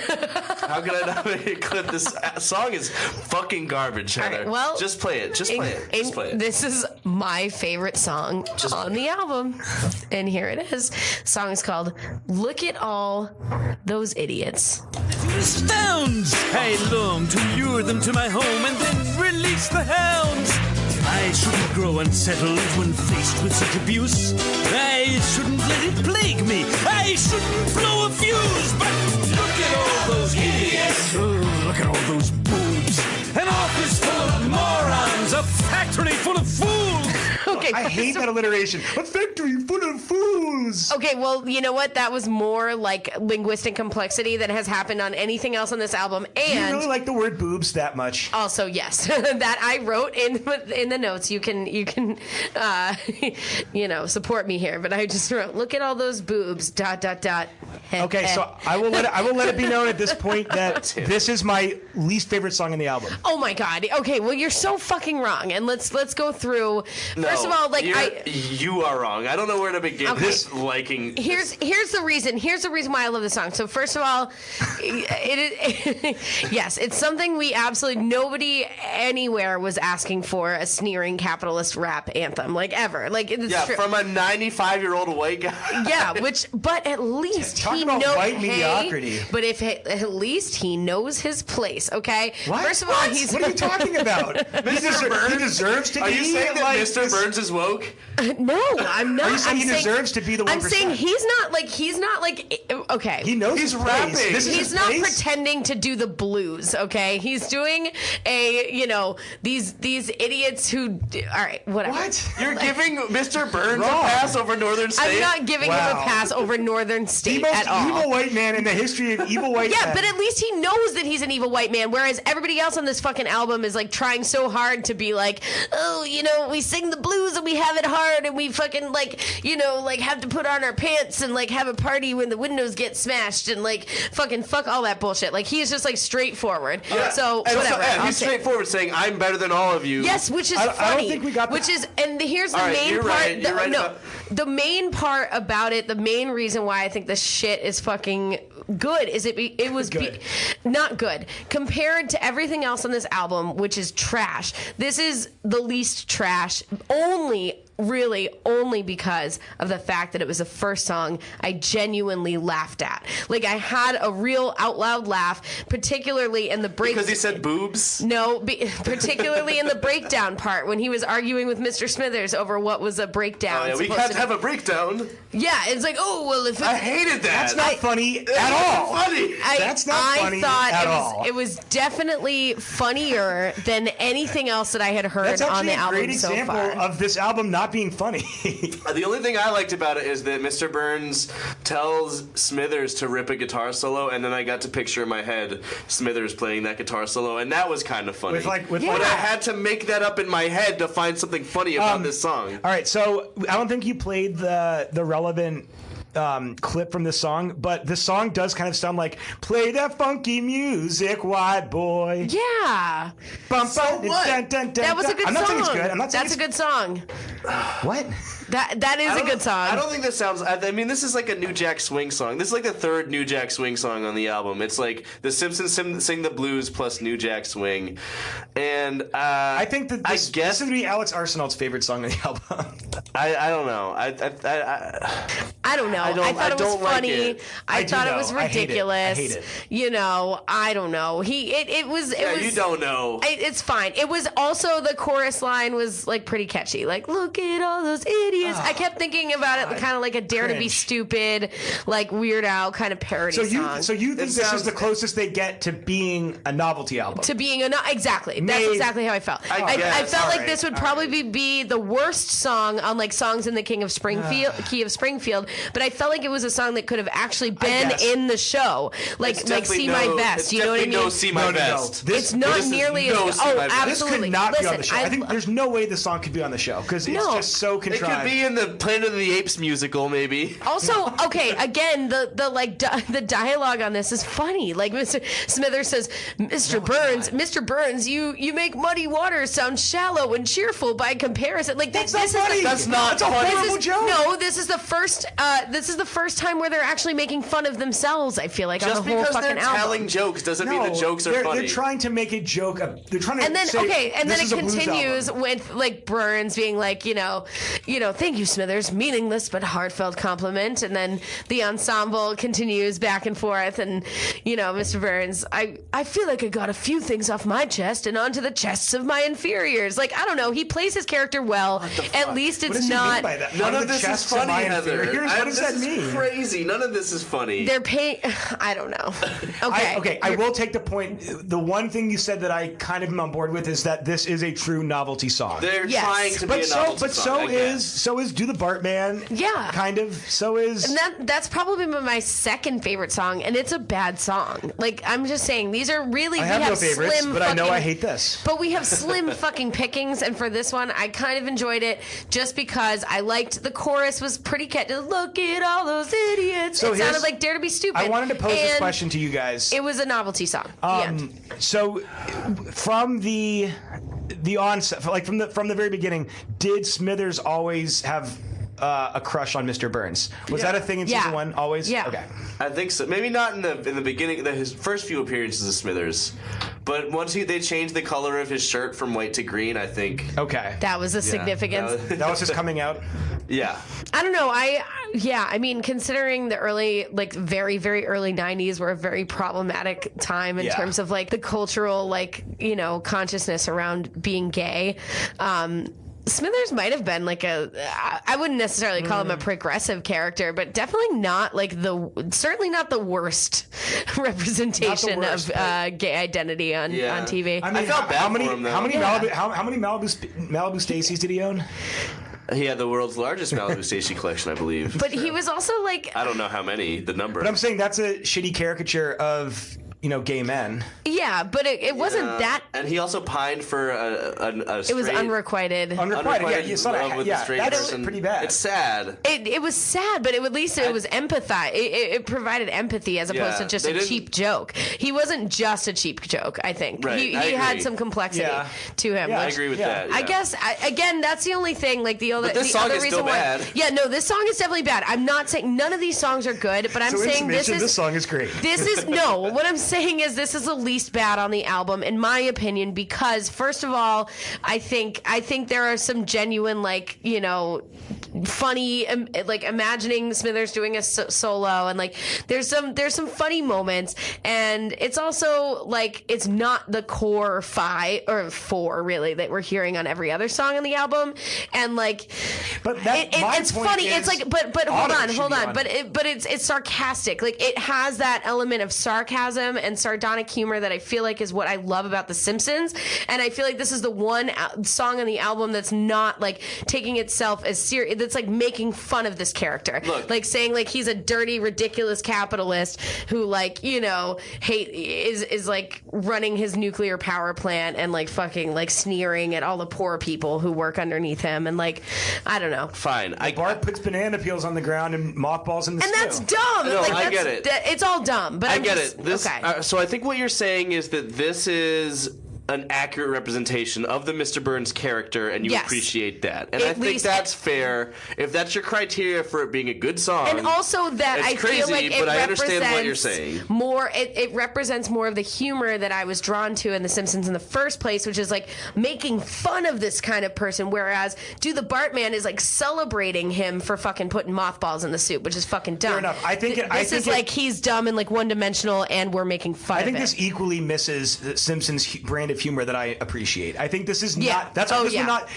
How could I not make it clip? This song is fucking garbage, Heather. All right, well, just play it. Just play it. Just play it. This is my favorite song on the album. And here it is. The song is called Look at All Those Idiots. Stones! I long to lure them to my home and then release the hounds. I shouldn't grow unsettled when faced with such abuse. I shouldn't let it plague me. I shouldn't blow a fuse. But look at all those idiots. Oh, look at all those boobs. An office full of morons. A factory full of fools. Okay, I hate that alliteration. A factory full of fools. Okay, well, you know what? That was more like linguistic complexity than has happened on anything else on this album. And You really like the word boobs that much? also, yes, that I wrote in the notes. You can support me here, but I just wrote, look at all those boobs. ... Okay, so I will let it be known at this point that this is my least favorite song in the album. Oh my god. Okay, well you're so fucking wrong. And let's go through. First of all, you are wrong. I don't know where to begin. Okay. This liking. Here's the reason. Here's the reason why I love the song. So first of all, yes, it's something we absolutely nobody anywhere was asking for, a sneering capitalist rap anthem like ever. Like it's true. From a 95-year-old white guy. Yeah, but at least Talk he about knows white mediocrity. But at least he knows his place. Okay. What? First of all, he's. What are you talking about? He deserves to be. Are you saying that Mr. Burns is woke? No, I'm not. Are you saying he deserves to be the 1%? I'm saying he's not like okay. He knows He's his rapping. place. This is He's his not place? pretending to do the blues, okay? He's doing these idiots who all right, whatever. What? You're giving Mr. Burns Wrong. a pass over Northern State? I'm not giving him a pass over Northern The State most at all. evil white man in the history of evil white Yeah, men. but at least he knows that he's an evil white man, whereas everybody else on this fucking album is like trying so hard to be like, oh, we sing the blues and we have it hard and we fucking have to put on our pants and like have a party when the windows get smashed and like fucking fuck all that bullshit. Like he's just like straightforward. Yeah. So And whatever. and I'll he's say- straightforward saying, I'm better than all of you. Yes, which is I funny. don't think we got and here's the All right, main you're part. right, you're right no, about- the main part about it, the main reason why I think this shit is fucking good is it was Good. not good compared to everything else on this album, which is trash. This is the least trash, only because of the fact that it was the first song I genuinely laughed at. Like I had a real out loud laugh, particularly in the break. Because he said boobs? No, particularly in the breakdown part when he was arguing with Mr. Smithers over what was a breakdown. Oh, yeah, we supposed can't to have a breakdown. Yeah, it's like, oh well, if I hated that. That's not funny at That's all. funny. That's not funny thought at all. it was definitely funnier than anything else that I had heard That's on actually the a album great so example far. of this album not being funny. The only thing I liked about it is that Mr. Burns tells Smithers to rip a guitar solo, and then I got to picture in my head Smithers playing that guitar solo, and that was kind of funny. But I had to make that up in my head to find something funny about this song. All right, so I don't think you played the relevant clip from this song, but the song does kind of sound like "Play that funky music, white boy." Yeah. Bum, So bum, what? dun, dun, dun, That was a dun. good I'm not song. saying it's good. I'm not saying That's a good song. What? That is a good song. I don't think this sounds. I mean, this is like a New Jack Swing song. This is like the third New Jack Swing song on the album. It's like the Simpsons sing the blues plus New Jack Swing, and I think that this guess would be Alex Arsenal's favorite song on the album. I don't know. I don't know. I thought it was don't like funny. it. I thought it know. was I hate it. ridiculous. I hate it. I don't know. It was. You don't know. It's fine. It was also the chorus line was like pretty catchy. Like, look at all those idiots. I kept thinking about it kind of like a Dare to Be Cringe. Stupid, like Weird Al kind of parody song. So you think It this sounds- is the closest they get to being a novelty album? to being exactly. That's Made- exactly how I felt. I guess. felt like Alright, this would probably be the worst song on like Songs in the Key of Springfield, but I felt like it was a song that could have actually been guess. in the show, like See My Best. You know what I mean? No, See My Best. It's not nearly as good. See My Best. This absolutely. could not be on the Listen, show. I think there's no way this song could be on the show because it's No. just so It contrived. could be in the Planet of the Apes musical, maybe. Also, okay, again, the dialogue on this is funny. Like Mr. Smithers says, Mr. Burns, you make muddy waters sound shallow and cheerful by comparison. Like That's this not funny. is the, That's not It's a funny. horrible joke. No, this is the first. This is the first time where they're actually making fun of themselves. I feel like Just on the whole because fucking they're album. telling jokes doesn't mean the jokes are they're, funny. They're trying to make a joke. They're trying to And then say, and then this it is a blues continues album. with like Burns being like, thank you, Smithers. Meaningless but heartfelt compliment. And then the ensemble continues back and forth. And, Mr. Burns, I feel like I got a few things off my chest and onto the chests of my inferiors. Like, I don't know. He plays his character well. At least it's not. None of this is funny, Heather. What does that mean? This is crazy. None of this is funny. They're paying. I don't know. Okay. I will take the point. The one thing you said that I kind of am on board with is that this is a true novelty song. They're trying to be a novelty song. So is Do the Bartman. Yeah. Kind of. So is. And that's probably my second favorite song, and it's a bad song. Like, I'm just saying, these are really. I have no favorites, but I know I hate this. But we have slim fucking pickings, and for this one, I kind of enjoyed it just because I liked the chorus was pretty catchy. Look at all those idiots. So it sounded like Dare to Be Stupid. I wanted to pose this question to you guys. It was a novelty song. So from the onset, like from the very beginning, did Smithers always have a crush on Mr. Burns? Was that a thing in season 1 always? Yeah. Okay. I think so. Maybe not in the beginning, his first few appearances of Smithers, but once they changed the color of his shirt from white to green, I think. Okay. That was a significance. That was his coming out. Yeah. I don't know. I mean, considering the early, like very, very early 90s were a very problematic time in terms of like the cultural, like, consciousness around being gay. Smithers might have been like I wouldn't necessarily call him a progressive character, but definitely not like certainly not the worst representation of gay identity on TV. I mean, I felt bad for him, though. How many Malibu Stacy's did he own? He had the world's largest Malibu Stacy collection, I believe. But he was also like... I don't know how many, the number. But I'm saying that's a shitty caricature of... gay men. Yeah, but it wasn't that. And he also pined for a it was unrequited. Unrequited, yeah. You saw love with a straight that's person. pretty bad. It's sad. It was sad, but at least it was empathy. It provided empathy as opposed to just a cheap joke. He wasn't just a cheap joke, I think. Right, he had some complexity to him. Yeah, I agree with that. Yeah. I guess, again, that's the only thing. Like the other, this the song other is reason still why. bad. Yeah, no, this song is definitely bad. I'm not saying none of these songs are good, but I'm saying this song is great. This is no. What I'm saying is this is the least bad on the album, in my opinion, because first of all, I think there are some genuine, like, funny, like imagining Smithers doing a solo, and like there's some funny moments, and it's also like it's not the core 5 or 4 really that we're hearing on every other song on the album, and like, but it's funny. It's like, but hold on, but it's sarcastic. Like it has that element of sarcasm and sardonic humor that I feel like is what I love about The Simpsons, and I feel like this is the one song on the album that's not like taking itself as serious. That's like making fun of this character, like saying like he's a dirty, ridiculous capitalist who like is like running his nuclear power plant and like fucking like sneering at all the poor people who work underneath him, and like I don't know. Fine, Bart puts banana peels on the ground and mothballs in the and stew. that's dumb. No, like, I get it. It's all dumb, but I get it. Okay. So I think what you're saying is that this is an accurate representation of the Mr. Burns character, and you appreciate that. And I think that's fair. If that's your criteria for it being a good song, and also that I crazy, feel like it but I understand what you're saying. More, it represents more of the humor that I was drawn to in The Simpsons in the first place, which is like making fun of this kind of person. Whereas Do the Bartman is like celebrating him for fucking putting mothballs in the soup, which is fucking dumb. Fair enough. I think this is like he's dumb and like one-dimensional, and we're making fun of it. I think this equally misses the Simpsons brand of humor that I appreciate. I think this is not. That's why this would not.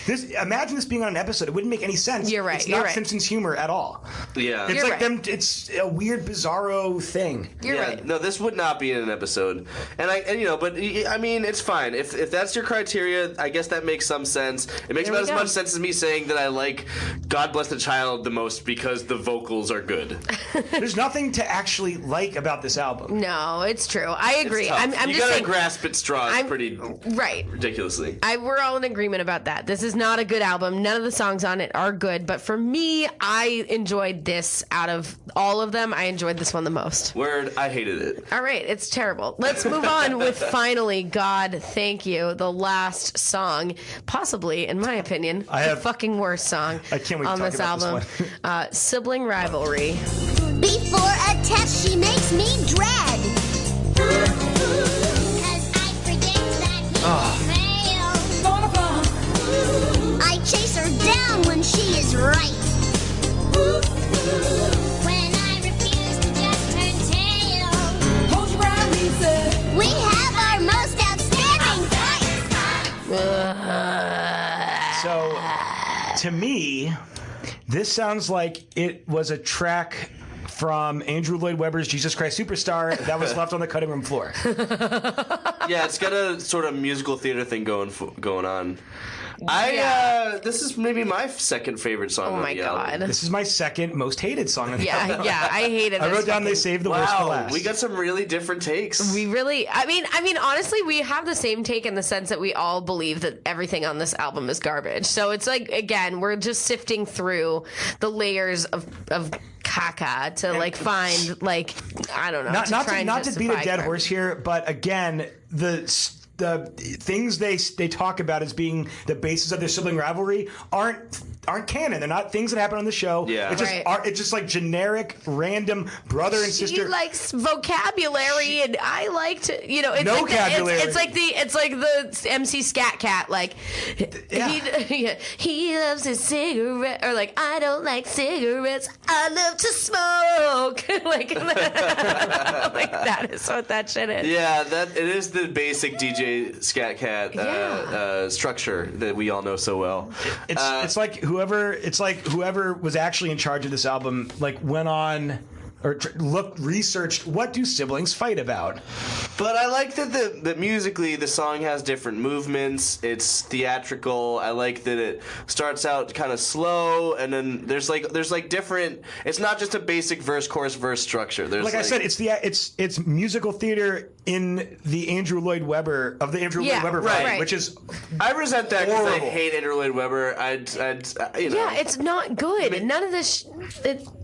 Imagine this being on an episode. It wouldn't make any sense. You're right. It's not Simpsons humor at all. Yeah, it's like them. It's a weird, bizarro thing. You're right. No, this would not be in an episode. But I mean, it's fine if that's your criteria. I guess that makes some sense. It makes about as much sense as me saying that I like God Bless the Child the most because the vocals are good. There's nothing to actually like about this album. No, it's true. I agree. I'm you just gotta saying, grasp at straws pretty ridiculously. We're all in agreement about that. This is not a good album. None of the songs on it are good. But for me, I enjoyed this out of all of them. I enjoyed this one the most. Word, I hated it. All right, it's terrible. Let's move on with finally, God Thank You, the last song, possibly, in my opinion, the fucking worst song I can't wait on to talk this about album. This Sibling Rivalry. Before a test, she makes me dread. 'Cause I predict that he will fail. I chase her down when she is right. So, to me, this sounds like it was a track from Andrew Lloyd Webber's Jesus Christ Superstar that was left on the cutting room floor. Yeah, it's got a sort of musical theater thing going on. This is maybe my second favorite song. Oh on my the god! album. This is my second most hated song on the album. Yeah, I hated. I wrote down they saved the worst for last. We got some really different takes. We really, I mean, honestly, we have the same take in the sense that we all believe that everything on this album is garbage. So it's like, again, we're just sifting through the layers of caca to like find like, I don't know. Not to beat a dead horse here, but again, the things they talk about as being the basis of their sibling rivalry aren't canon. They're not things that happen on the show. Yeah. It's just like generic, random brother and sister. She likes vocabulary, and I like to, it's no like vocabulary. It's like the MC Scat Cat, like he loves his cigarette, or like I don't like cigarettes, I love to smoke, like that is what that shit is. Yeah, it is the basic DJ Scat Cat structure that we all know so well. It's like whoever was actually in charge of this album went on or researched what do siblings fight about. But I like that musically the song has different movements. It's theatrical. I like that it starts out kind of slow, and then there's different. It's not just a basic verse chorus verse structure. There's I said, it's musical theater in the Andrew Lloyd Webber Lloyd Webber variety, which is I resent that because I horrible. hate Andrew Lloyd Webber. Yeah, it's not good. None of this.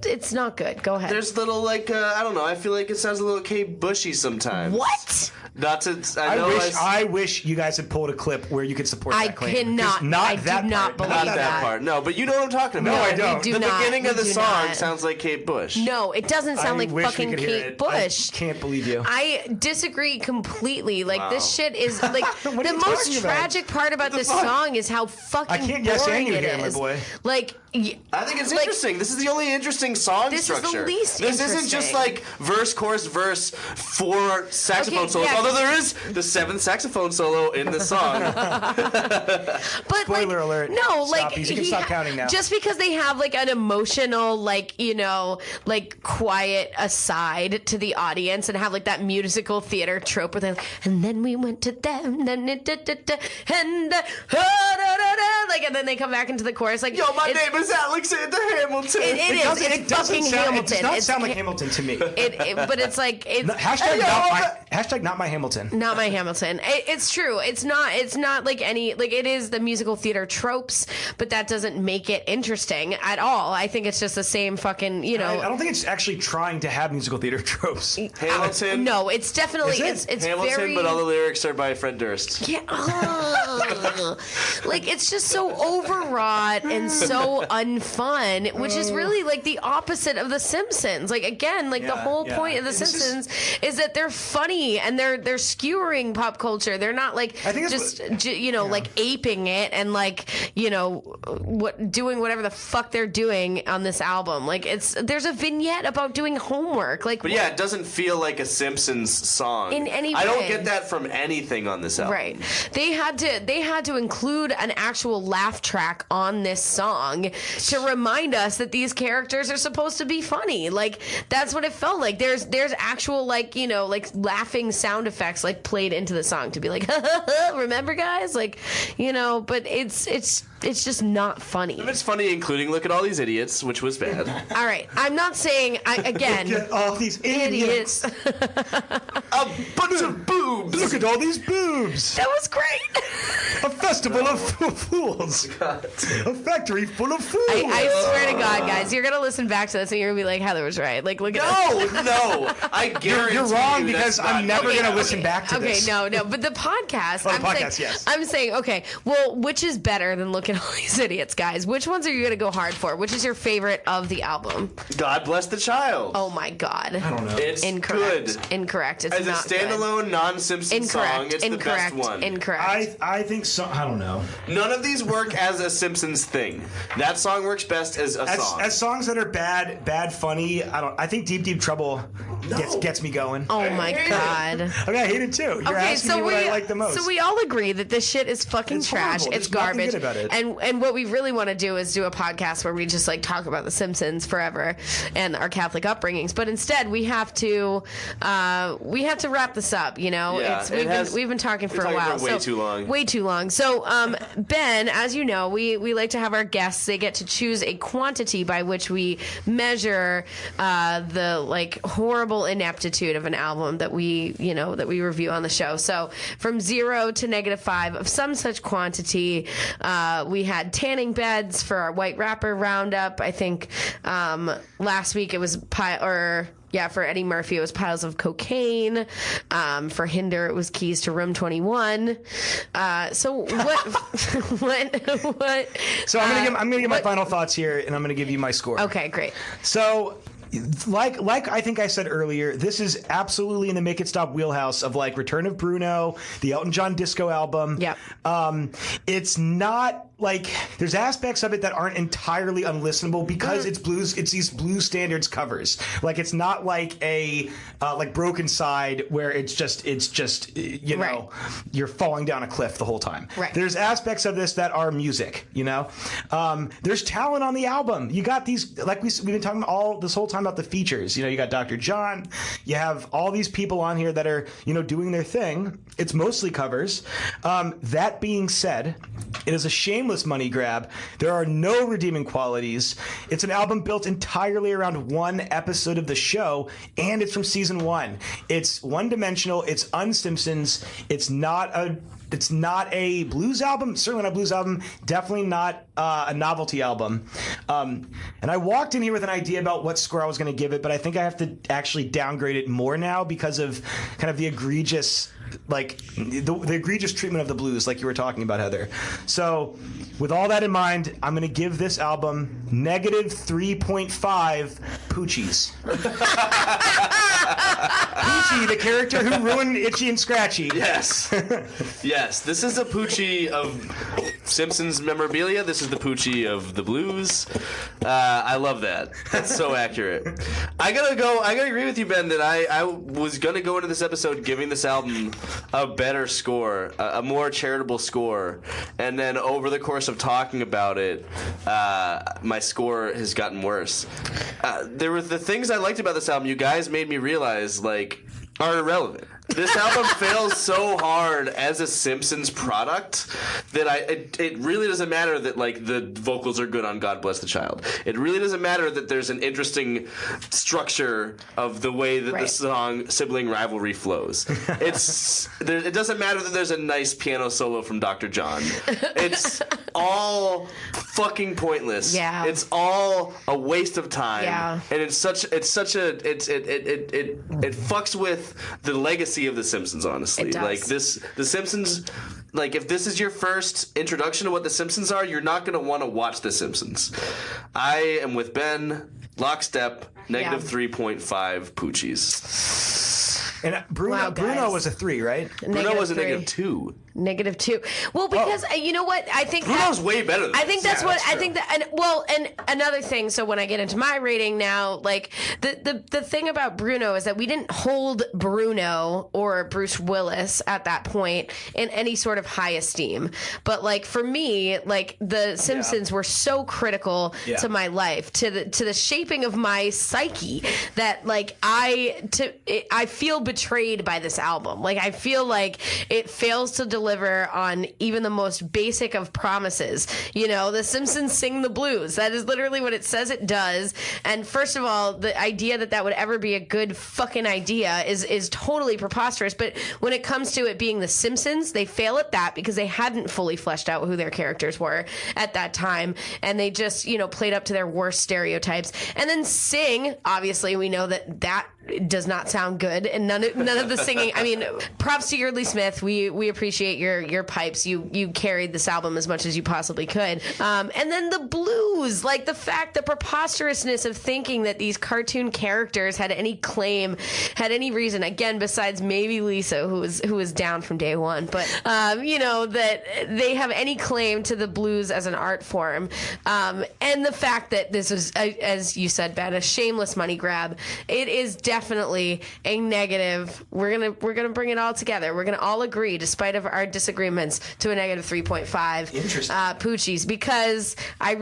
It's not good. Go ahead. There's little I don't know. I feel like it sounds a little Kate Bushy sometimes. What? Not to. I wish you guys had pulled a clip where you could support that claim. Cannot. I do not believe Not that part. No, but you know what I'm talking about. No, I don't. We do the not. beginning of the We do song not. sounds like Kate Bush. No, it doesn't sound like wish we fucking could hear Kate it. Bush. I can't believe you. I disagree completely. Like this shit is like What are the you most talking about? tragic part about this song is how fucking I can't yes and boring you it here, my is. boy. Like I think it's interesting. This is the only interesting song This is the structure. least This isn't just interesting. like verse, chorus, verse, 4 saxophone Okay, solos. yeah, Although there is the 7th saxophone solo in the song. But Spoiler alert. No, Stop. You can stop counting now. Just because they have like an emotional, quiet aside to the audience and have like that musical theater trope with it, and then we went to them, and and then they come back into the chorus like, Yo, my name is Alexander Hamilton. It doesn't It does not sound like Hamilton to me. But it's like it's Hashtag not my Hamilton. not my Hamilton. It's true. It's not like any it is the musical theater tropes, but that doesn't make it interesting at all. I think it's just the same fucking I don't think it's actually trying to have musical theater tropes. Hamilton. No, it's definitely Is it? it's Hamilton, very but all the lyrics are by Fred Durst. yeah, it's just so overwrought and so unfun, which is really like the opposite of the Simpsons. Like again, the whole point of the Simpsons is that they're funny and they're skewering pop culture. They're not like aping it and doing whatever the fuck they're doing on this album. Like there's a vignette about doing homework. But yeah, it doesn't feel like a Simpsons song In any I don't way. get that from anything on this album. Right. They had to include an actual laugh track on this song to remind us that these characters are supposed to be funny. Like that's what it felt like. There's actual laughing sound effects played into the song to be like, remember guys? But it's just not funny. It's funny, including look at all these idiots, which was bad. All right. I'm not saying again. Look at all these idiots. A bunch of boobs. Look at all these boobs. That was great. A festival of fools. A factory full of fools. I swear to God, guys, you're gonna listen back to this and you're gonna be like, Heather was right. Look at No, I guarantee You're wrong you because that's I'm not never true. going to listen back to this. Okay, no, but the podcast. Oh, the podcast, yes. I'm saying, okay, well, which is better than Look at All These Idiots, guys? Which ones are you going to go hard for? Which is your favorite of the album? God Bless the Child. Oh my God. I don't know. It's Incorrect. good. Incorrect. It's As a not standalone non-Simpson good. song, it's Incorrect. the best one. Incorrect. I think so. I don't know. None of these work as a Simpsons thing. That song works best as a song. As songs that are bad, funny. I think Deep Deep Trouble gets me going. Oh my god. Okay, I hate it too. You're asking me what I like the most. So we all agree that this shit is fucking trash. Horrible. It's There's nothing garbage. good about it. And what we really want to do is do a podcast where we just like talk about The Simpsons forever and our Catholic upbringings. But instead, we have to wrap this up. You know, Yeah, we've been talking for a while. Way too long. Way too long. So Ben, as you know, we like to have our guests. They get to choose a quantity by which we measure the like horrible ineptitude of an album that we review on the show. So from 0 to -5 of some such quantity, we had tanning beds for our white rapper roundup. I think last week it was for Eddie Murphy, it was piles of cocaine. For Hinder, it was keys to room 21. So what? So I'm gonna give my final thoughts here, and I'm gonna give you my score. Okay, great. So, like I think I said earlier, this is absolutely in the Make It Stop wheelhouse of like Return of Bruno, the Elton John disco album. Yep. It's not like there's aspects of it that aren't entirely unlistenable because it's blues. It's these blues standards covers. Like it's not like a like Broken Side where it's just you know Right. you're falling down a cliff the whole time. Right. There's aspects of this that are music. You know, there's talent on the album. You got these like we've been talking this whole time about the features. You know, you got Dr. John. You have all these people on here that are doing their thing. It's mostly covers. That being said, it is a shameless money grab. There are no redeeming qualities. It's an album built entirely around one episode of the show, and it's from season 1. It's one-dimensional. It's un-Simpsons. It's not a blues album. Certainly not a blues album. Definitely not a novelty album. And I walked in here with an idea about what score I was going to give it, but I think I have to actually downgrade it more now because of kind of the egregious, like the egregious treatment of the blues, like you were talking about, Heather. So, with all that in mind, I'm going to give this album -3.5 Poochies. Poochie, the character who ruined Itchy and Scratchy. Yes. Yes. This is the Poochie of Simpsons memorabilia. This is the Poochie of the blues. I love that. That's so accurate. I gotta agree with you, Ben, that I was gonna go into this episode giving this album a better score, a more charitable score, and then over the course of talking about it, my score has gotten worse. There were the things I liked about this album you guys made me realize are irrelevant. This album fails so hard as a Simpsons product that it really doesn't matter that the vocals are good on God Bless the Child. It really doesn't matter that there's an interesting structure of the way that the song Sibling Rivalry flows. It doesn't matter that there's a nice piano solo from Dr. John. It's all fucking pointless. Yeah. It's all a waste of time. Yeah. And it fucks with the legacy of The Simpsons, honestly. It does. The Simpsons, if this is your first introduction to what The Simpsons are, you're not going to want to watch The Simpsons. I am with Ben, lockstep, -3.5 Poochies. And Bruno was a 3, right? Bruno was a -2. -2. -2. Well, because you know what? I think Bruno's way better than I think this. that's what I think that. And another thing. So when I get into my rating now, the thing about Bruno is that we didn't hold Bruno or Bruce Willis at that point in any sort of high esteem. But for me, the Simpsons were so critical to my life, to the shaping of my psyche that I feel betrayed by this album. I feel like it fails to deliver on even the most basic of promises. The Simpsons sing the blues. That is literally what it says it does. And first of all, the idea that would ever be a good fucking idea is totally preposterous. But when it comes to it being the Simpsons, they fail at that because they hadn't fully fleshed out who their characters were at that time. And they just, played up to their worst stereotypes. And then sing, obviously we know that does not sound good, and none of the singing. I mean, props to Yeardley Smith. We appreciate your pipes. You carried this album as much as you possibly could. And then the blues, the preposterousness of thinking that these cartoon characters had any reason, again, besides maybe Lisa, who was down from day one, but that they have any claim to the blues as an art form, and the fact that this is, as you said, Ben, a shameless money grab. It is definitely definitely a negative. We're gonna bring it all together. We're gonna all agree, despite of our disagreements, to a negative 3.5. Interesting. Poochies, because I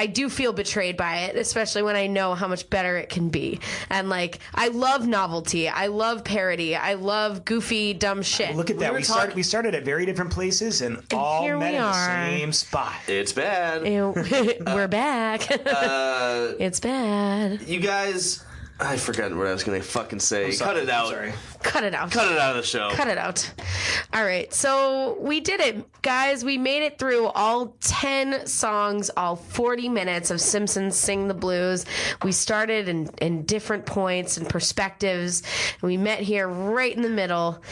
do feel betrayed by it, especially when I know how much better it can be. And like, I love novelty, I love parody, I love goofy, dumb shit. Look at that. We started at very different places and all here met we in the are. same spot. It's bad. We're back. It's bad. You guys, I forgot what I was going to fucking say. Cut it out. Sorry. Cut it out. Cut it out of the show. Cut it out. All right. So we did it, guys. We made it through all 10 songs, all 40 minutes of Simpsons Sing the Blues. We started in different points and perspectives. And we met here right in the middle.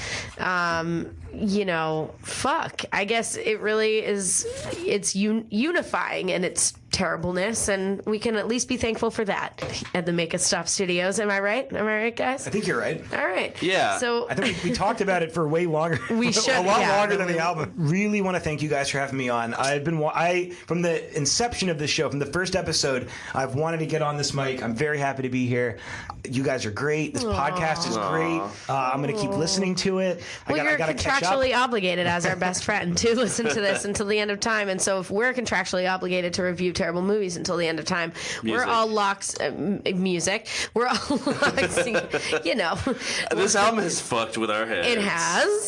Fuck. I guess it really is, it's unifying in its terribleness, and we can at least be thankful for that at the Make It Stop Studios. Am I right, guys? I think you're right. All right. Yeah. So I think we talked about it for way longer. We should, a lot yeah. longer than the album. Really want to thank you guys for having me on. From the inception of this show, from the first episode, I've wanted to get on this mic. I'm very happy to be here. You guys are great. This podcast is great. I'm going to keep listening to it. Well, you're contractually obligated as our best friend to listen to this until the end of time. And so if we're contractually obligated to review terrible movies until the end of time, we're all locks, music. We're all locks, This album has fucked with our heads.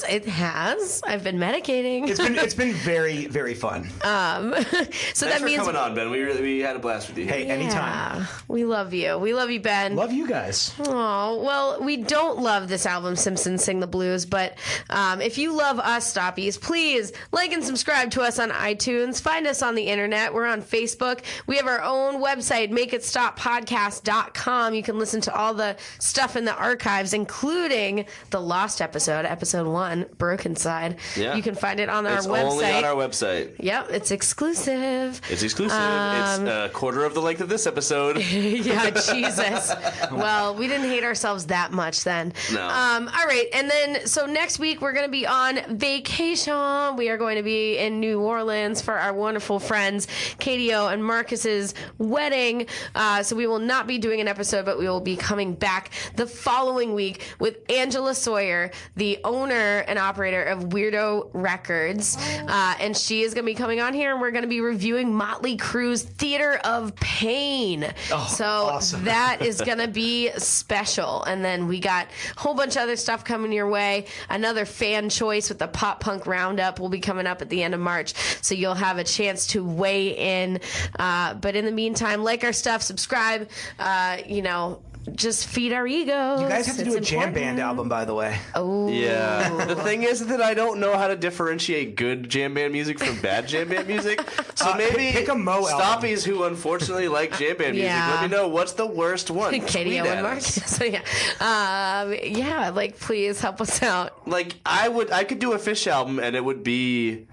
It has. I've been medicating. It's been very, very fun. So Thanks that for means coming on, Ben. We had a blast with you. Hey, anytime. We love you. We love you, Ben. Love you guys. Oh, well, we don't love this album, Simpsons Sing the Blues, but if you love us, Stoppies, please like and subscribe to us on iTunes. Find us on the internet. We're on Facebook. We have our own website, makeitstoppodcast.com. You can listen to all the stuff in the archives, including the lost episode 1, Broken Side. Yeah. You can find it on our It's website. only on our website. Yep, it's exclusive. It's exclusive. It's a quarter of the length of this episode. Yeah, Jesus. Well, we didn't hate ourselves that much then. No. All right, and then so next week we're going to be on vacation. We are going to be in New Orleans for our wonderful friends Katie O and Marcus's wedding. So we will not be doing an episode, but we will be coming back the following week with Angela Sawyer, the owner and operator of Weirdo Records, and she is going to be coming on here, and we're going to be reviewing Motley Crue's Theater of Pain. So awesome. that is going to be special. And then we got a whole bunch of other stuff coming your way. Another fan choice with the Pop Punk Roundup will be coming up at the end of March. So you'll have a chance to weigh in. But in the meantime, like our stuff, subscribe, just feed our egos. You guys have to do a jam important. band album, by the way. Oh. Yeah. The thing is that I don't know how to differentiate good jam band music from bad jam band music. So maybe pick a Mo album. Stoppies who unfortunately like jam band music, Yeah. let me know what's the worst one. Katie Tweet O at and Mark. us. So please help us out. Like I could do a Fish album and it would be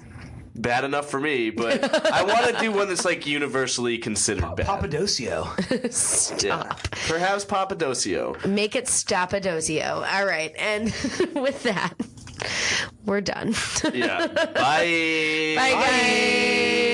bad enough for me, but I want to do one that's like universally considered bad. Papadosio. Stop. Yeah. Perhaps Papadosio. Make it Stoppadosio. All right. And with that, we're done. Yeah. Bye. Bye, guys.